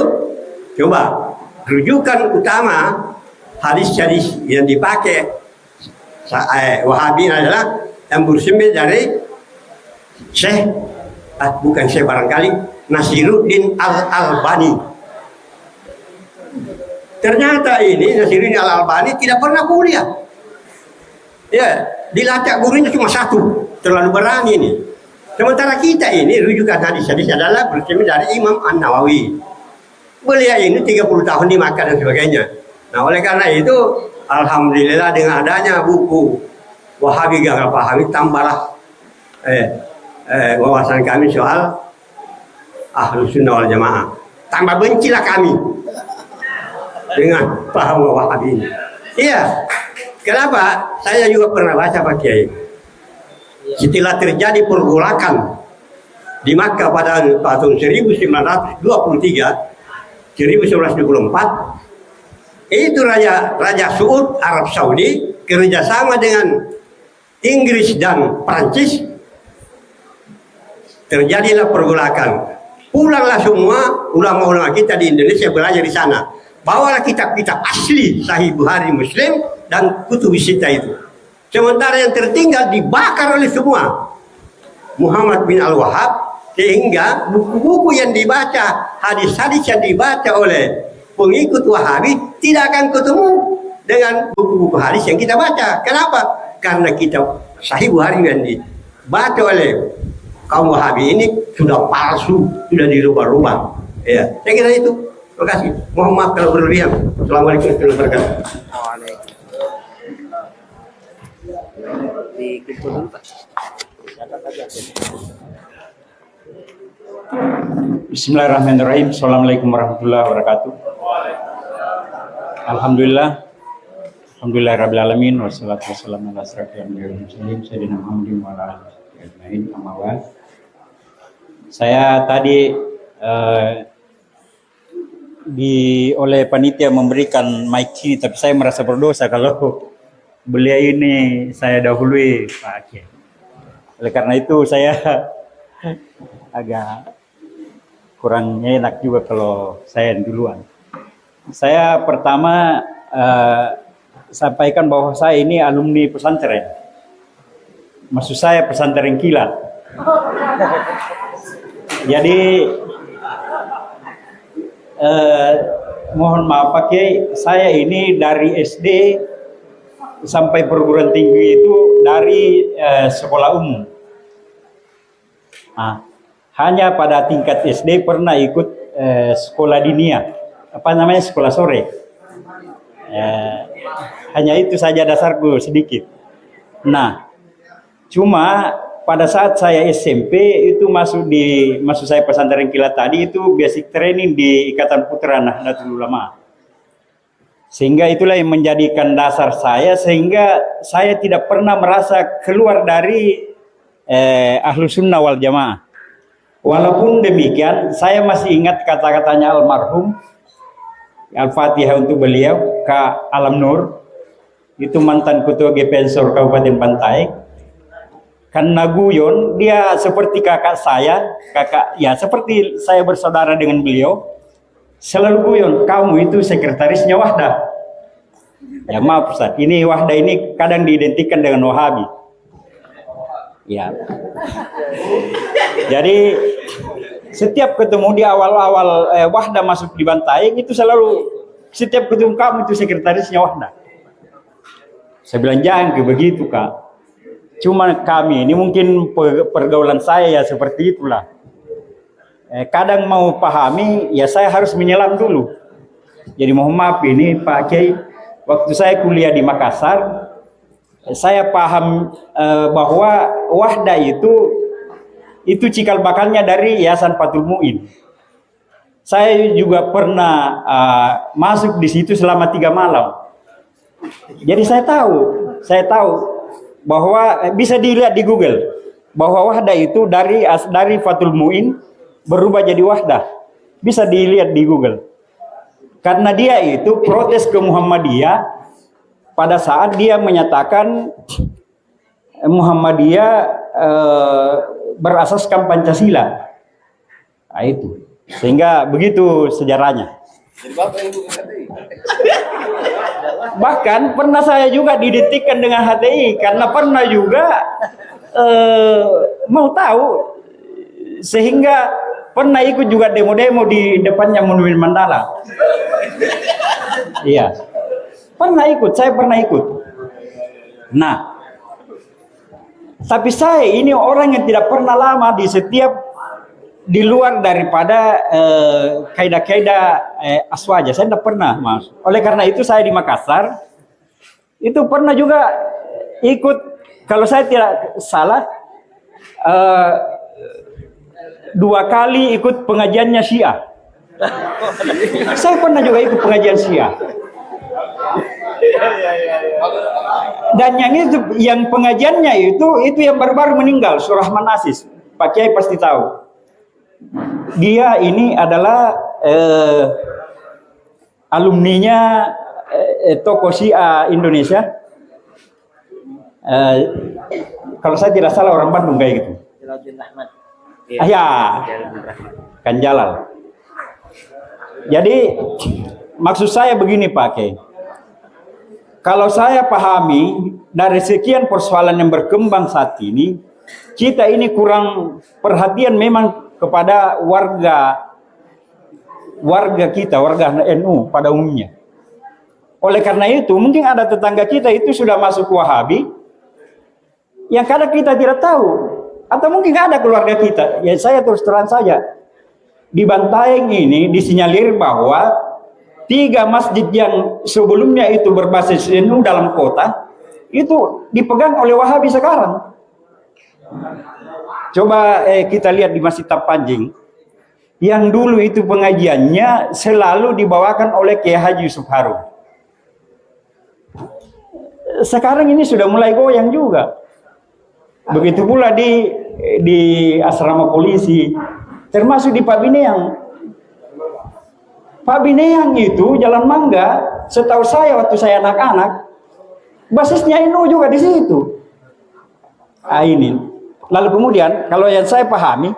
D: Coba rujukan utama hadis-hadis yang dipakai Wahabi adalah yang bersumber dari Syekh, bukan Syekh barangkali, Nasiruddin Al-Albani. Ternyata ini Nasiruddin Al-Albani tidak pernah kuliah. Ya, dilacak gurunya cuma satu, terlalu berani ini. Sementara kita ini rujukan hadis-hadis adalah bersumber dari Imam An-Nawawi. Beliau ini 30 tahun di Makkah dan sebagainya. Nah, oleh karena itu, alhamdulillah dengan adanya buku Wahabi Gagal Pahami, tambahlah wawasan kami soal Ahlus Sunnah wal Jamaah. Tambah bencilah kami dengan paham Wahabi ini. Iya. Kenapa? Saya juga pernah baca Pak Kiai. Setelah terjadi pergolakan di Makkah pada tahun 1923, 1924, itu Raja Saud Arab Saudi kerjasama dengan Inggris dan Prancis, terjadilah pergolakan. Pulanglah semua ulama-ulama kita di Indonesia belajar di sana. Bawalah kitab-kitab asli Sahih Bukhari, Muslim dan Kutubus Sittah itu. Sementara yang tertinggal dibakar oleh semua Muhammad bin Al-Wahhab, sehingga buku-buku yang dibaca, hadis-hadis yang dibaca oleh pengikut Wahabi tidak akan ketemu dengan buku-buku hadis yang kita baca. Kenapa? Karena kitab Sahih Bukhari yang dibaca oleh kaum Wahabi ini sudah palsu, sudah dirubah-rubah. Ya, saya kira itu. Terima kasih. Mohon maaf kalau berlebihan. Assalamualaikum warahmatullahi wabarakatuh.
E: Bismillahirrahmanirrahim. Assalamualaikum warahmatullahi wabarakatuh. Alhamdulillah rabbil alamin wassalatu wassalamu ala asyrafil anbiya'i wal mursalin sayyidina Muhammadin wa ala alihi ajmain. Amma ba'd. Saya tadi oleh panitia memberikan mic ini, tapi saya merasa berdosa kalau beliau ini saya dahului Pak Kiai. Oleh karena itu saya agak kurang enak juga kalau saya duluan. Saya pertama sampaikan bahwa saya ini alumni pesantren. Maksud saya pesantren kilat. Jadi mohon maaf Pak Kiai, saya ini dari SD sampai perguruan tinggi itu dari sekolah umum. Nah, hanya pada tingkat SD pernah ikut sekolah dinia, sekolah sore. Hanya itu saja dasarku sedikit. Nah, cuma pada saat saya SMP itu masuk saya pesantren kilat tadi itu basic training di Ikatan Putra Nahdlatul Ulama. Sehingga itulah yang menjadikan dasar saya, sehingga saya tidak pernah merasa keluar dari Ahlus Sunnah wal Jamaah. Walaupun demikian, saya masih ingat kata-katanya almarhum, Al-Fatihah untuk beliau, Kak Alam Nur, itu mantan ketua GPNSOR Kabupaten Bantaeng. Karena guyon, dia seperti kakak saya, seperti saya bersaudara dengan beliau, selalu guyon, kamu itu sekretarisnya Wahdah. Ya maaf Ustaz, ini Wahdah ini kadang diidentikan dengan Wahabi. Ya. Jadi setiap ketemu di awal-awal Wahdah masuk di Bantaeng itu selalu setiap ketemu kamu itu sekretarisnya Wahdah. Saya bilang jangan begitu Kak. Cuma kami ini mungkin pergaulan saya ya seperti itulah. Kadang mau pahami ya saya harus menyelam dulu. Jadi mohon maaf ini Pak Kiai, waktu saya kuliah di Makassar, saya paham bahwa Wahdah itu cikal bakalnya dari Yayasan Fathul Mu'in. Saya juga pernah masuk di situ selama 3 malam. Jadi saya tahu bahwa bisa dilihat di Google bahwa Wahdah itu dari Fathul Mu'in berubah jadi Wahdah. Bisa dilihat di Google. Karena dia itu protes ke Muhammadiyah pada saat dia menyatakan Muhammadiyah berasaskan Pancasila. Nah, itu. Sehingga begitu sejarahnya. Bahkan pernah saya juga didetikkan dengan HTI karena pernah juga mau tahu, sehingga pernah ikut juga demo-demo di depannya Monumen Mandala. Iya, saya pernah ikut. Nah, tapi saya ini orang yang tidak pernah lama di luar daripada kaidah-kaidah aswaja. Saya tidak pernah, Mas. Oleh karena itu saya di Makassar itu pernah juga ikut, kalau saya tidak salah, 2 kali ikut pengajiannya Syiah. Saya pernah juga ikut pengajian Syiah. Dan yang pengajiannya itu yang baru-baru meninggal, Surahman Asis. Pak Kiai pasti tahu. Dia ini adalah alumninya tokoh Syiah Indonesia. Kalau saya tidak salah orang Bandung kayak gitu. Ya, Kan Jalal. Jadi maksud saya begini Pak Kiai. Kalau saya pahami dari sekian persoalan yang berkembang saat ini, kita ini kurang perhatian memang kepada warga kita, warga NU pada umumnya. Oleh karena itu, mungkin ada tetangga kita itu sudah masuk Wahabi, yang kadang kita tidak tahu, atau mungkin ada keluarga kita. Ya saya terus terang saja, di Bantaeng ini disinyalir bahwa 3 masjid yang sebelumnya itu berbasis NU dalam kota itu dipegang oleh Wahabi sekarang. Coba kita lihat di Masjid Tapanjing, yang dulu itu pengajiannya selalu dibawakan oleh Kiai Haji Yusuf Harun. Sekarang ini sudah mulai goyang juga. Begitu pula di asrama polisi, termasuk di Pak Bineang. Pak Bineang itu Jalan Mangga, setahu saya waktu saya anak-anak, basisnya NU juga di situ. Ini. Lalu kemudian kalau yang saya pahami,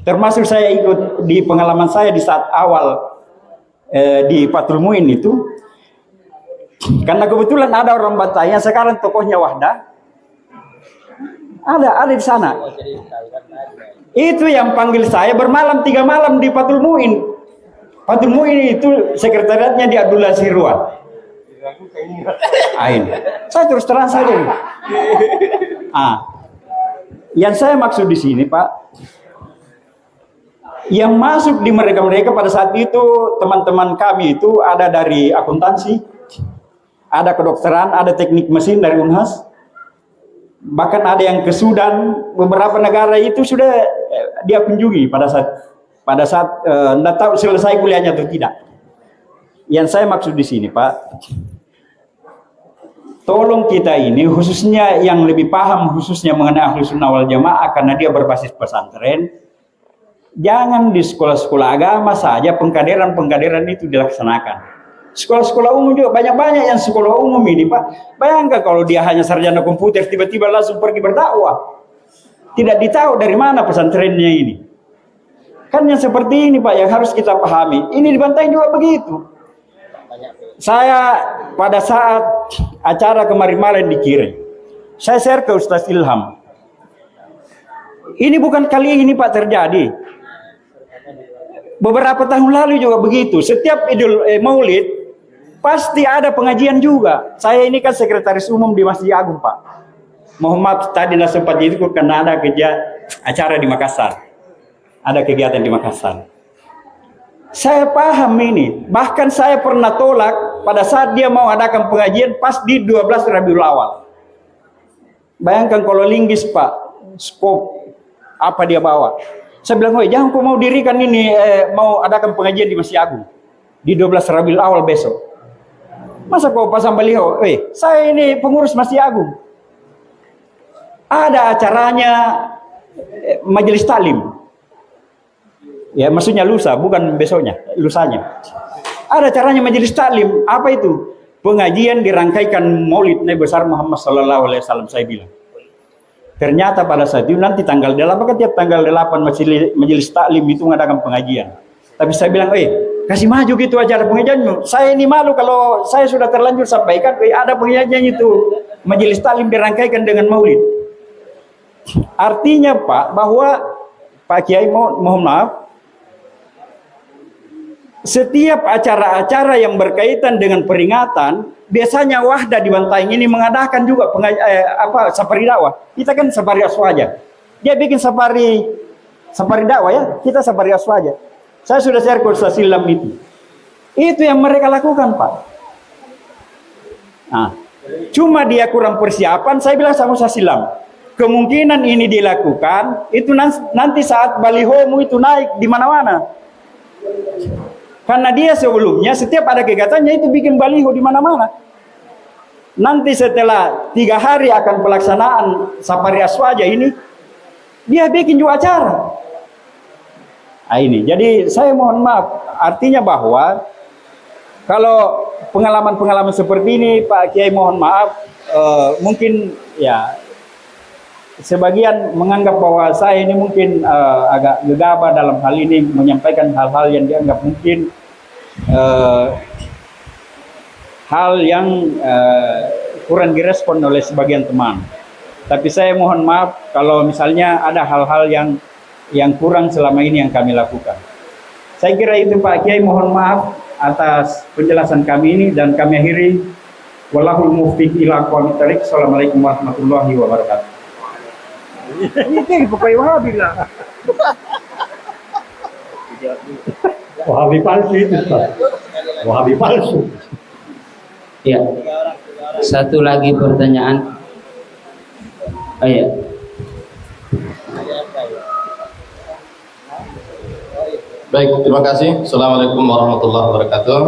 E: termasuk saya ikut di pengalaman saya di saat awal di Fathul Muin itu, karena kebetulan ada orang Bantaeng yang sekarang tokohnya Wahda, ada di sana. Itu yang panggil saya bermalam 3 malam di Fathul Muin. Fathul Muin itu sekretariatnya di Abdullah Sirwan. Saya terus terang saja. Yang saya maksud di sini, Pak, yang masuk di mereka pada saat itu teman-teman kami itu ada dari akuntansi, ada kedokteran, ada teknik mesin dari Unhas, bahkan ada yang ke Sudan. Beberapa negara itu sudah dia kunjungi pada saat tidak tahu selesai kuliahnya atau tidak. Yang saya maksud di sini, Pak, tolong kita ini khususnya yang lebih paham khususnya mengenai Ahlus Sunnah wal Jamaah, karena dia berbasis pesantren, jangan di sekolah-sekolah agama saja pengkaderan itu dilaksanakan. Sekolah-sekolah umum juga banyak yang sekolah umum ini, Pak. Bayangkan kalau dia hanya sarjana komputer tiba-tiba langsung pergi berdakwah. Tidak ditahu dari mana pesantrennya ini. Kan yang seperti ini, Pak, yang harus kita pahami. Ini di Bantaeng juga begitu. Saya pada saat acara kemarin di Kiri, saya share ke Ustaz Ilham. Ini bukan kali ini Pak terjadi. Beberapa tahun lalu juga begitu. Setiap Maulid pasti ada pengajian juga. Saya ini kan sekretaris umum di Masjid Agung, Pak. Mohon maaf tadi tidak sempat ikut karena ada acara di Makassar. Ada kegiatan di Makassar. Saya paham ini. Bahkan saya pernah tolak pada saat dia mau adakan pengajian pas di 12 Rabiul Awal. Bayangkan kalau linggis, Pak, skop apa dia bawa. Saya bilang, "Woi, jangan kau mau dirikan ini mau adakan pengajian di Masjid Agung di 12 Rabiul Awal besok. Masa kau pasang baliho, saya ini pengurus Masjid Agung. Ada acaranya majelis taklim." Ya, maksudnya lusa, bukan besoknya, lusanya. Ada caranya majelis taklim. Apa itu? Pengajian dirangkaikan Maulid Nabi besar Muhammad sallallahu alaihi wasallam, saya bilang. Ternyata pada saat itu nanti tanggal 8, tiap tanggal 8 majelis taklim itu mengadakan pengajian. Tapi saya bilang, kasih maju gitu acara pengajianmu. Saya ini malu kalau saya sudah terlanjur sampaikan, ada pengajian itu majelis taklim dirangkaikan dengan maulid. Artinya Pak, bahwa Pak Kiai mohon maaf, setiap acara-acara yang berkaitan dengan peringatan, biasanya Wahda di Bantaeng ini mengadakan juga safari dakwah. Kita kan safari aswaja. Dia bikin safari dakwah ya, kita safari aswaja. Saya sudah share ke Ustaz Silam itu. Itu yang mereka lakukan, Pak. Nah, cuma dia kurang persiapan. Saya bilang sama Ustaz Silam, kemungkinan ini dilakukan itu nanti saat balihomu itu naik di mana-mana. Karena dia sebelumnya setiap ada kegiatannya itu bikin baliho di mana-mana. Nanti setelah 3 hari akan pelaksanaan safari aswaja ini, dia bikin juga acara. Nah, ini. Jadi saya mohon maaf, artinya bahwa kalau pengalaman-pengalaman seperti ini, Pak Kiai mohon maaf, mungkin ya sebagian menganggap bahwa saya ini mungkin agak gegabah dalam hal ini menyampaikan hal-hal yang dianggap mungkin hal yang kurang direspon oleh sebagian teman. Tapi saya mohon maaf kalau misalnya ada hal-hal yang kurang selama ini yang kami lakukan. Saya kira itu Pak Kiai, mohon maaf atas penjelasan kami ini dan kami akhiri. Wallahul muwaffiq ila aqwamit thoriq. Assalamualaikum warahmatullahi wabarakatuh. Ini pokoknya Wahabi lah.
F: Wahabi palsu itu, Pak. Wahabi palsu.
B: Ya. Satu lagi pertanyaan. Oh, ya.
G: Baik, terima kasih. Assalamualaikum warahmatullahi wabarakatuh.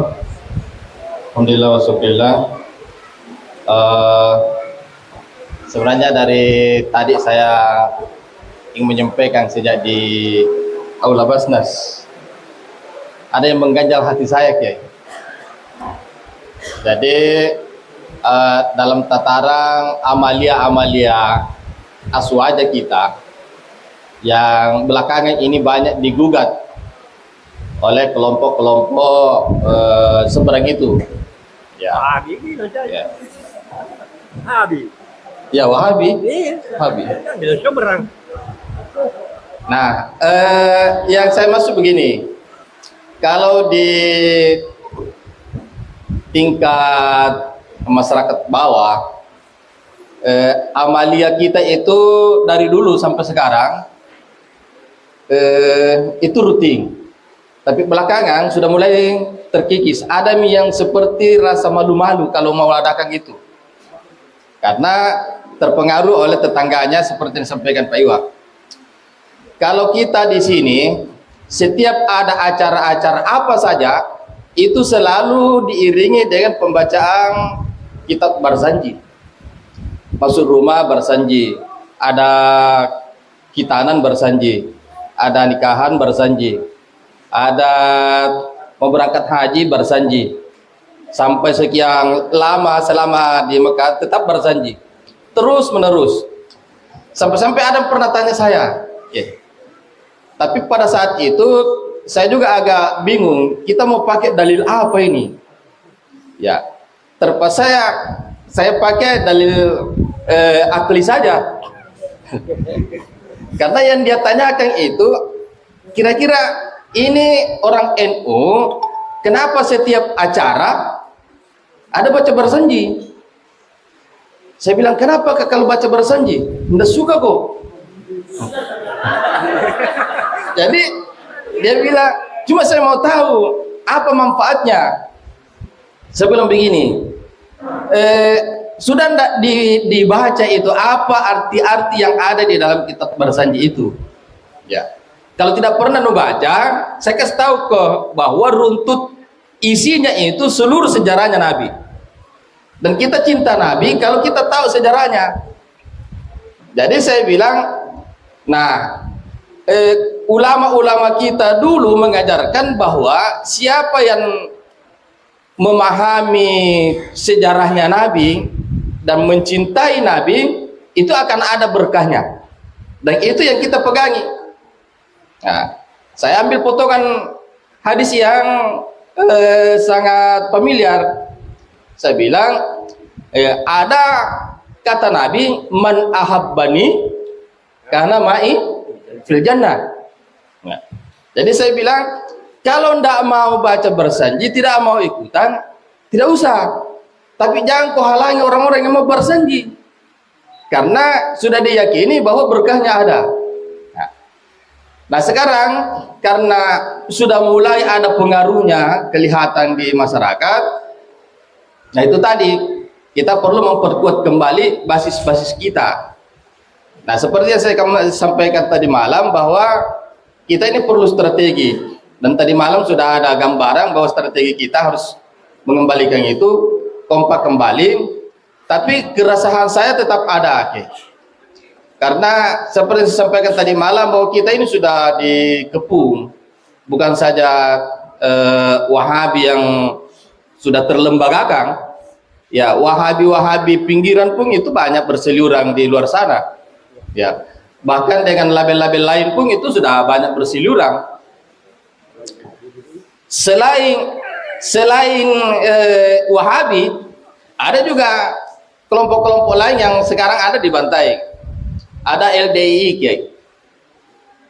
G: Alhamdulillah wa syukurillah. Sebenarnya dari tadi saya ingin menyampaikan sejak di Aula Basnas, ada yang mengganjal hati saya, Kiai. Jadi dalam tataran amalia-amalia aswaja kita yang belakangan ini banyak digugat oleh kelompok-kelompok seberang itu, ya. Ya, Wahabi. Wahabi. Nah, yang saya maksud begini, kalau di tingkat masyarakat bawah, amalia kita itu dari dulu sampai sekarang itu rutin. Tapi belakangan sudah mulai terkikis. Ada yang seperti rasa malu-malu kalau mau adakan itu, karena terpengaruh oleh tetangganya seperti yang disampaikan Pak Iwa. Kalau kita di sini, setiap ada acara-acara apa saja, itu selalu diiringi dengan pembacaan kitab Barzanji. Masuk rumah Barzanji, ada kitanan Barzanji, ada nikahan Barzanji, ada mau berangkat haji Barzanji, sampai sekian lama selama di Mekah tetap Barzanji, terus menerus, sampai-sampai ada pernah tanya saya, tapi pada saat itu saya juga agak bingung, kita mau pakai dalil apa ini? Ya, terpaksa saya pakai dalil akli saja. Karena yang dia tanyakan itu, kira-kira ini orang NU, kenapa setiap acara ada baca Barzanji? Saya bilang, kenapa kalau baca Barzanji? Nggak suka kok. Jadi dia bilang, cuma saya mau tahu apa manfaatnya. Saya bilang begini, sudah tidak dibaca itu apa arti-arti yang ada di dalam kitab Barzanji itu? Ya, kalau tidak pernah membaca, saya kasih tahu kok bahwa runtut isinya itu seluruh sejarahnya Nabi. Dan kita cinta Nabi kalau kita tahu sejarahnya. Jadi saya bilang, nah, ulama-ulama kita dulu mengajarkan bahwa siapa yang memahami sejarahnya Nabi dan mencintai Nabi, itu akan ada berkahnya. Dan itu yang kita pegangi. Nah, saya ambil potongan hadis yang sangat familiar. Saya bilang ada kata Nabi, man ahabbani karena ma'i fil jannah. Nah, jadi saya bilang kalau tidak mau baca bersanji, tidak mau ikutan, tidak usah. Tapi jangan kau halangi orang-orang yang mau bersanji, karena sudah diyakini bahwa berkahnya ada. Nah sekarang karena sudah mulai ada pengaruhnya kelihatan di masyarakat, nah itu tadi kita perlu memperkuat kembali basis-basis kita. Nah seperti yang saya sampaikan tadi malam bahwa kita ini perlu strategi, dan tadi malam sudah ada gambaran bahwa strategi kita harus mengembalikan itu kompak kembali. Tapi keresahan saya tetap ada, karena seperti saya sampaikan tadi malam bahwa kita ini sudah dikepung, bukan saja Wahabi yang sudah terlembagakan, ya Wahabi pinggiran pun itu banyak berseliweran di luar sana, ya bahkan dengan label-label lain pun itu sudah banyak berseliweran. Selain Wahabi, ada juga kelompok-kelompok lain yang sekarang ada di Bantaeng. Ada LDI,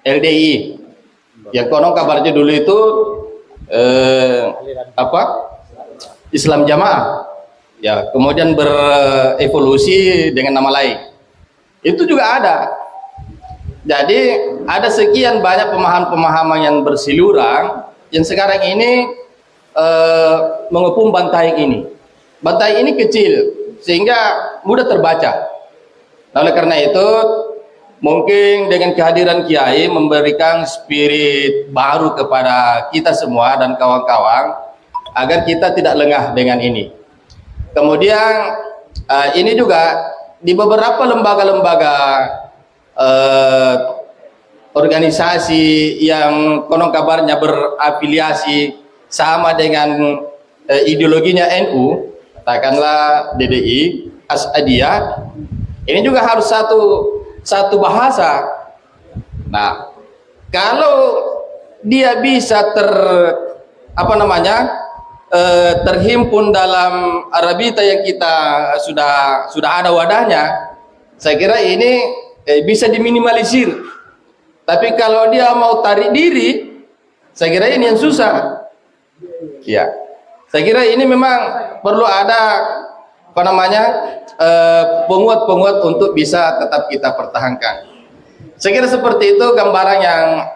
G: LDI yang konon kabarnya dulu itu Islam Jamaah, ya kemudian berevolusi dengan nama lain. Itu juga ada. Jadi ada sekian banyak pemahaman-pemahaman yang berseliweran yang sekarang ini mengepung Bantaeng ini. Bantaeng ini kecil sehingga mudah terbaca. Nah, oleh karena itu mungkin dengan kehadiran Kiai memberikan spirit baru kepada kita semua dan kawan-kawan agar kita tidak lengah dengan ini. Kemudian ini juga di beberapa lembaga-lembaga organisasi yang konon kabarnya berafiliasi sama dengan ideologinya NU, katakanlah DDI, Asadiyah, ini juga harus satu bahasa. Nah, kalau dia bisa terhimpun dalam Arabita yang kita sudah ada wadahnya, saya kira ini bisa diminimalisir. Tapi kalau dia mau tarik diri, saya kira ini yang susah. Ya, saya kira ini memang perlu ada penguat-penguat untuk bisa tetap kita pertahankan. Saya kira seperti itu gambaran yang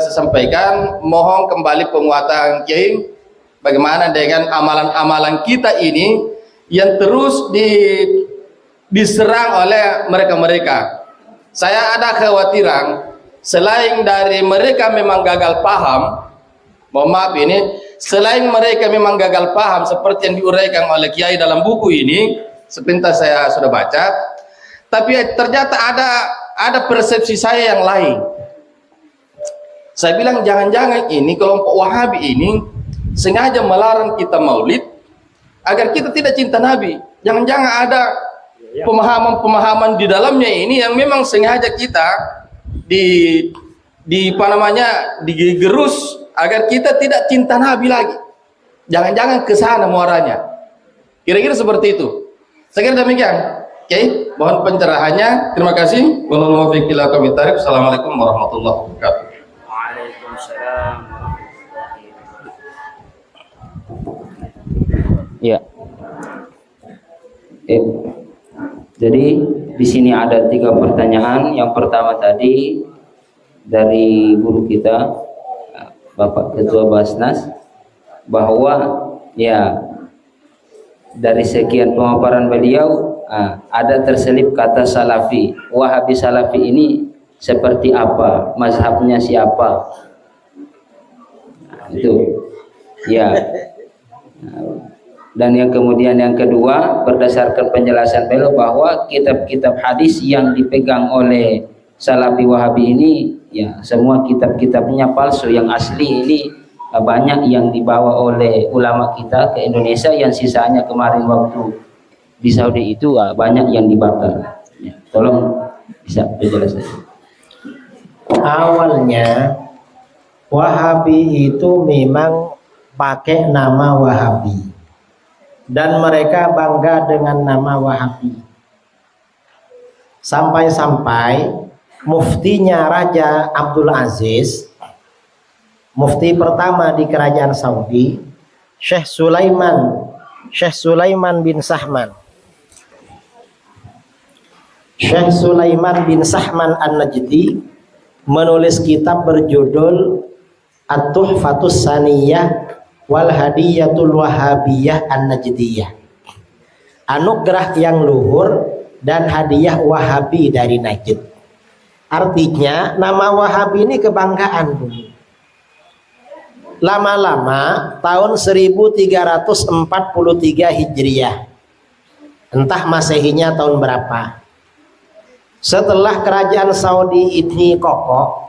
G: saya sampaikan. Mohon kembali penguatan Kiai, bagaimana dengan amalan-amalan kita ini yang terus diserang oleh mereka-mereka. Saya ada kekhawatiran, selain dari mereka memang gagal paham, mohon maaf ini, selain mereka memang gagal paham seperti yang diuraikan oleh Kiai dalam buku ini, sepintas saya sudah baca, tapi ternyata ada persepsi saya yang lain. Saya bilang jangan-jangan ini kelompok Wahabi ini sengaja melarang kita maulid agar kita tidak cinta Nabi. Jangan-jangan ada pemahaman-pemahaman di dalamnya ini yang memang sengaja kita digerus agar kita tidak cinta Nabi lagi. Jangan-jangan ke sana muaranya. Kira-kira seperti itu. Saya kira demikian. Oke, mohon pencerahannya. Terima kasih. Assalamualaikum warahmatullahi wabarakatuh.
B: Waalaikumsalam. Ya. Jadi di sini ada 3 pertanyaan. Yang pertama tadi dari guru kita, Bapak Ketua Basnas, bahwa ya dari sekian pemaparan beliau ada terselip kata salafi. Wahabi salafi ini seperti apa? Mazhabnya siapa? Itu ya. Dan yang kemudian yang kedua, berdasarkan penjelasan beliau bahwa kitab-kitab hadis yang dipegang oleh salafi Wahabi ini ya semua kitab-kitabnya palsu, yang asli ini banyak yang dibawa oleh ulama kita ke Indonesia, yang sisanya kemarin waktu di Saudi itu banyak yang dibakar. Ya, tolong bisa penjelasan.
A: Awalnya Wahabi itu memang pakai nama Wahabi dan mereka bangga dengan nama Wahabi. Sampai-sampai muftinya Raja Abdul Aziz, mufti pertama di kerajaan Saudi, Syekh Sulaiman bin Sahman. Syekh Sulaiman bin Sahman An-Najdi menulis kitab berjudul At-Tuhfatus Saniyah wal Hadiyatul Wahabiyah An-Najdiyah. Anugerah yang luhur dan hadiah Wahabi dari Najd. Artinya nama Wahabi ini kebanggaan dulu. Lama-lama tahun 1343 Hijriah, entah Masehinya tahun berapa, setelah kerajaan Saudi ini kokoh,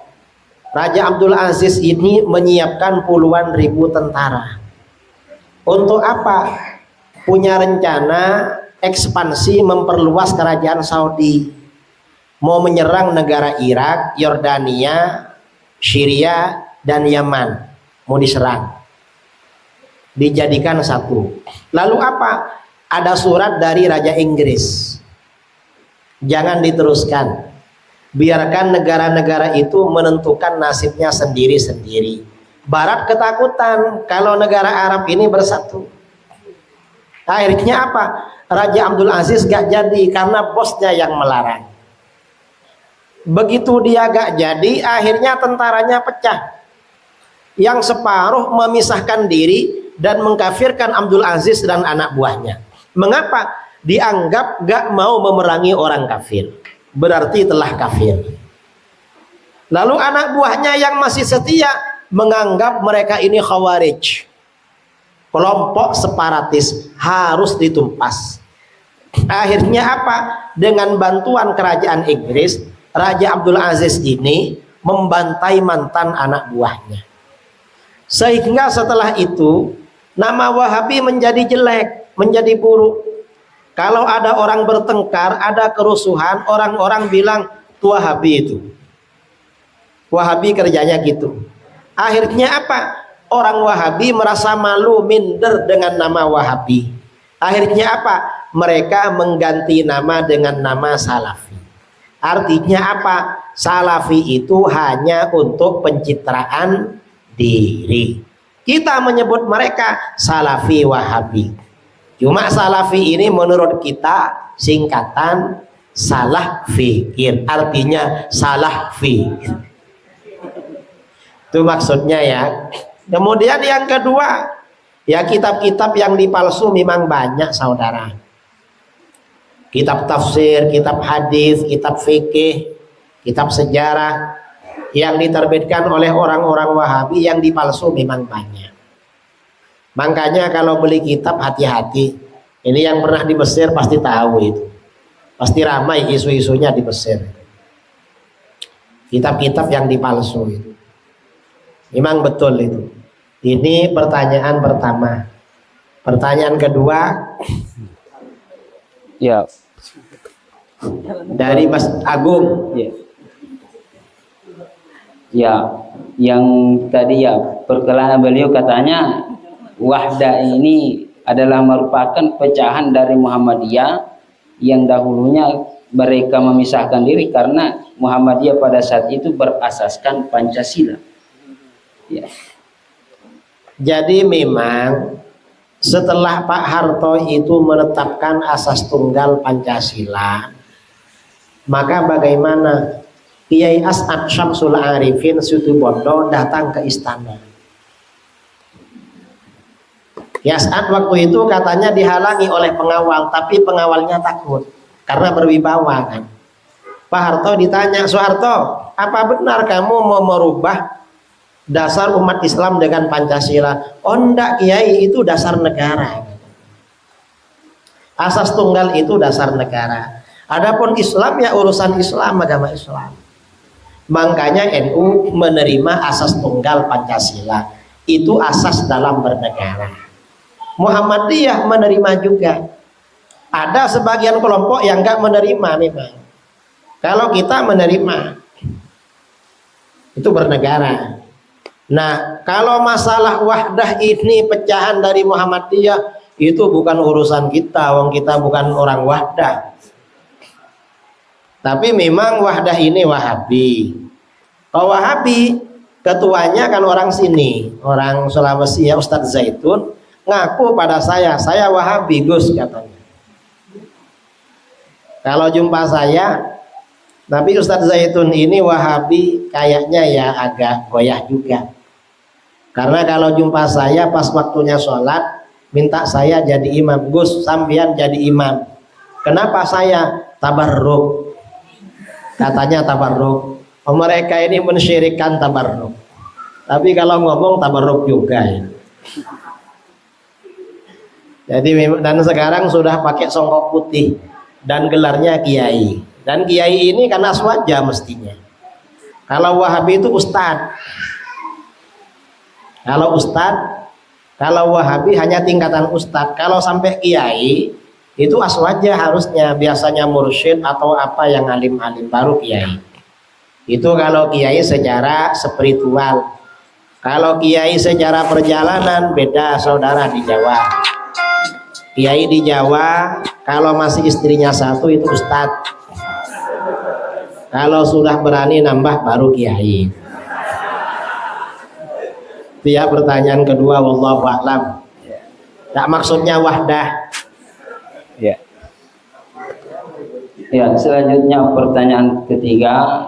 A: Raja Abdul Aziz ini menyiapkan puluhan ribu tentara. Untuk apa? Punya rencana ekspansi memperluas kerajaan Saudi, mau menyerang negara Irak, Yordania, Syria, dan Yaman, mau diserang, dijadikan satu. Lalu apa? Ada surat dari Raja Inggris, jangan diteruskan, biarkan negara-negara itu menentukan nasibnya sendiri-sendiri. Barat ketakutan kalau negara Arab ini bersatu. Akhirnya apa? Raja Abdul Aziz gak jadi karena bosnya yang melarang. Begitu dia gak jadi, akhirnya tentaranya pecah. Yang separuh memisahkan diri dan mengkafirkan Abdul Aziz dan anak buahnya. Mengapa? Dianggap gak mau memerangi orang kafir, berarti telah kafir. Lalu anak buahnya yang masih setia menganggap mereka ini khawarij, kelompok separatis, harus ditumpas. Akhirnya apa? Dengan bantuan kerajaan Inggris, Raja Abdul Aziz ini membantai mantan anak buahnya. Sehingga setelah itu nama Wahabi menjadi jelek, menjadi buruk. Kalau ada orang bertengkar, ada kerusuhan, orang-orang bilang itu Wahabi itu. Wahabi kerjanya gitu. Akhirnya apa? Orang Wahabi merasa malu, minder dengan nama Wahabi. Akhirnya apa? Mereka mengganti nama dengan nama Salafi. Artinya apa? Salafi itu hanya untuk pencitraan diri. Kita menyebut mereka Salafi Wahabi. Cuma Salafi ini menurut kita singkatan salah fikir, artinya salah fikir. Itu maksudnya ya. Kemudian yang kedua, ya kitab-kitab yang dipalsu memang banyak saudara. Kitab tafsir, kitab hadis, kitab fikih, kitab sejarah yang diterbitkan oleh orang-orang Wahabi yang dipalsu memang banyak. Makanya kalau beli kitab hati-hati. Ini yang pernah di Mesir pasti tahu itu. Pasti ramai isu-isunya di Mesir. Kitab-kitab yang dipalsu itu. Memang betul itu. Ini pertanyaan pertama. Pertanyaan kedua,
B: Ya,
A: dari Mas Agung.
B: ya. Ya, yang tadi ya perkenalan beliau katanya Wahdah ini adalah merupakan pecahan dari Muhammadiyah yang dahulunya mereka memisahkan diri karena Muhammadiyah pada saat itu berasaskan Pancasila. Ya.
A: Jadi memang setelah Pak Harto itu menetapkan asas tunggal Pancasila, maka bagaimana Kiai As'ad Syamsul Arifin Situbondo datang ke istana. Kiai As'ad waktu itu katanya dihalangi oleh pengawal, tapi pengawalnya takut karena berwibawa kan. Pak Harto ditanya, Soeharto, apa benar kamu mau merubah dasar umat Islam dengan Pancasila? Oh enggak Kiai, itu dasar negara. Asas tunggal itu dasar negara. Adapun Islam ya urusan Islam, agama Islam. Makanya NU menerima asas tunggal Pancasila. Itu asas dalam bernegara. Muhammadiyah menerima juga. Ada sebagian kelompok yang enggak menerima memang. Kalau kita menerima, itu bernegara. Nah, kalau masalah wahdah ini pecahan dari Muhammadiyah, itu bukan urusan kita, wong kita bukan orang wahdah. Tapi memang wahdah ini Wahabi. Kalau Wahabi, ketuanya kan orang sini, orang Sulawesi ya, Ustadz Zaitun, ngaku pada saya Wahabi Gus katanya. Kalau jumpa saya, tapi Ustadz Zaitun ini Wahabi kayaknya ya agak goyah juga. Karena kalau jumpa saya pas waktunya sholat, minta saya jadi imam. Gus, sambian jadi imam. Kenapa saya? Tabarruk. Katanya tabarruk. Mereka ini mensyirikkan tabarruk. Tapi kalau ngomong tabarruk juga ya. Jadi dan sekarang sudah pakai songkok putih dan gelarnya kiai. Dan kiai ini kan aswaja mestinya. Kalau Wahabi itu ustad. Kalau ustad, kalau Wahabi hanya tingkatan ustad. Kalau sampai kiai itu aswaja harusnya, biasanya mursyid atau apa yang alim-alim, baru kiai. Itu kalau kiai secara spiritual. Kalau kiai secara perjalanan beda saudara di Jawa. Kiai di Jawa kalau masih istrinya satu itu ustadz. Kalau sudah berani nambah baru kiai. Itu ya pertanyaan kedua, wallahu a'lam. Tak maksudnya wahdah.
B: Ya. Ya, selanjutnya pertanyaan ketiga,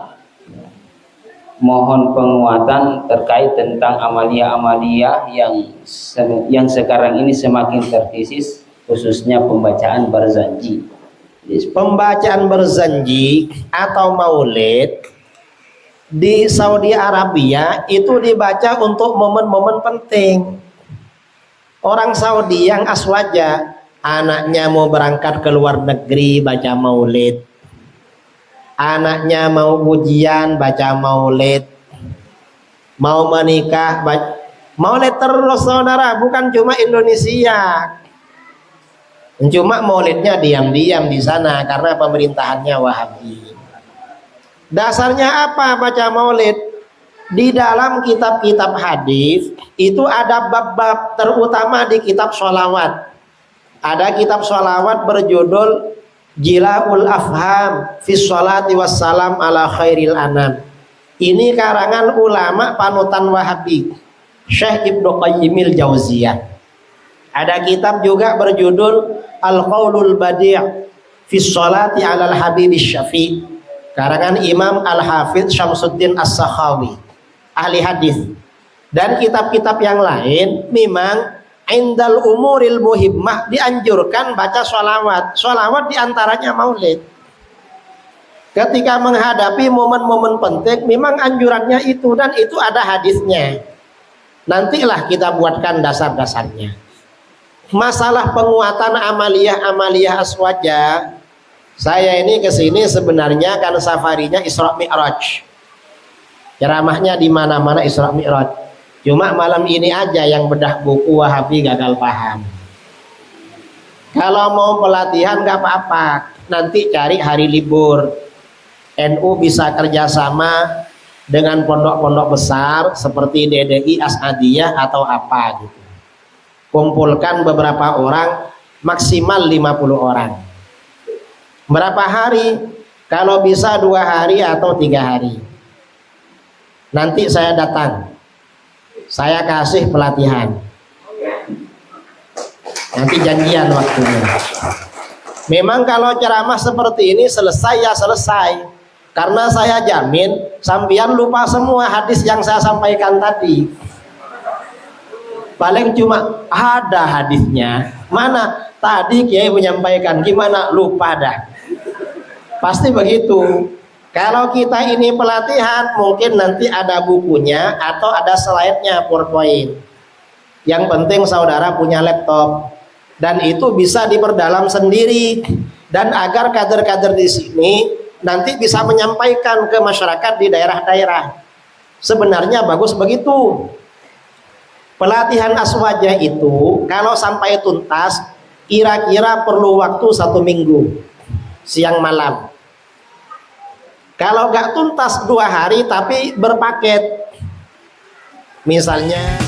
B: mohon penguatan terkait tentang amalia-amalia yang sekarang ini semakin terkikis, khususnya pembacaan berzanji.
A: Pembacaan berzanji atau maulid di Saudi Arabia itu dibaca untuk momen-momen penting. Orang Saudi yang aswaja, anaknya mau berangkat ke luar negeri baca maulid, anaknya mau ujian baca maulid, mau menikah baca maulid terus saudara, bukan cuma Indonesia. Cuma maulidnya diam-diam di sana karena pemerintahannya Wahabi. Dasarnya apa baca maulid? Di dalam kitab-kitab hadis itu ada bab-bab, terutama di kitab sholawat. Ada kitab sholawat berjudul Jila'ul Afham fi sholati wassalam ala khairil anam. Ini karangan ulama panutan Wahabi, Syekh Ibnu Qayyimil Jauziyah. Ada kitab juga berjudul Al-Qaulul Badi' fi sholati ala al-Habibis Syafi', karangan Imam Al-Hafidz Syamsuddin As-Sakhawi, ahli hadis. Dan kitab-kitab yang lain memang indal umuril muhimmah dianjurkan baca sholawat. Sholawat diantaranya maulid. Ketika menghadapi momen-momen penting memang anjurannya itu, dan itu ada hadisnya. Nantilah kita buatkan dasar-dasarnya. Masalah penguatan amaliyah aswaja, saya ini kesini sebenarnya kan safarinya Isra Mi'raj. Ceramahnya di mana-mana Isra Mi'raj. Cuma malam ini aja yang bedah buku Wahabi gagal paham. Kalau mau pelatihan gak apa-apa, nanti cari hari libur. NU bisa kerjasama dengan pondok-pondok besar seperti DDI, As'adiyah atau apa gitu. Kumpulkan beberapa orang, maksimal 50 orang. Berapa hari? Kalau bisa 2 hari atau 3 hari. Nanti saya datang, saya kasih pelatihan. Nanti janjian waktunya. Memang kalau ceramah seperti ini selesai ya selesai. Karena saya jamin sampean lupa semua hadis yang saya sampaikan tadi. Paling cuma ada hadisnya. Mana tadi Kiai menyampaikan, gimana lupa dah. Pasti begitu. Kalau kita ini pelatihan, mungkin nanti ada bukunya atau ada slide-nya PowerPoint. Yang penting saudara punya laptop dan itu bisa diperdalam sendiri, dan agar kader-kader di sini nanti bisa menyampaikan ke masyarakat di daerah-daerah. Sebenarnya bagus begitu. Pelatihan aswaja itu kalau sampai tuntas kira-kira perlu waktu 1 minggu siang malam. Kalau gak tuntas 2 hari tapi berpaket. Misalnya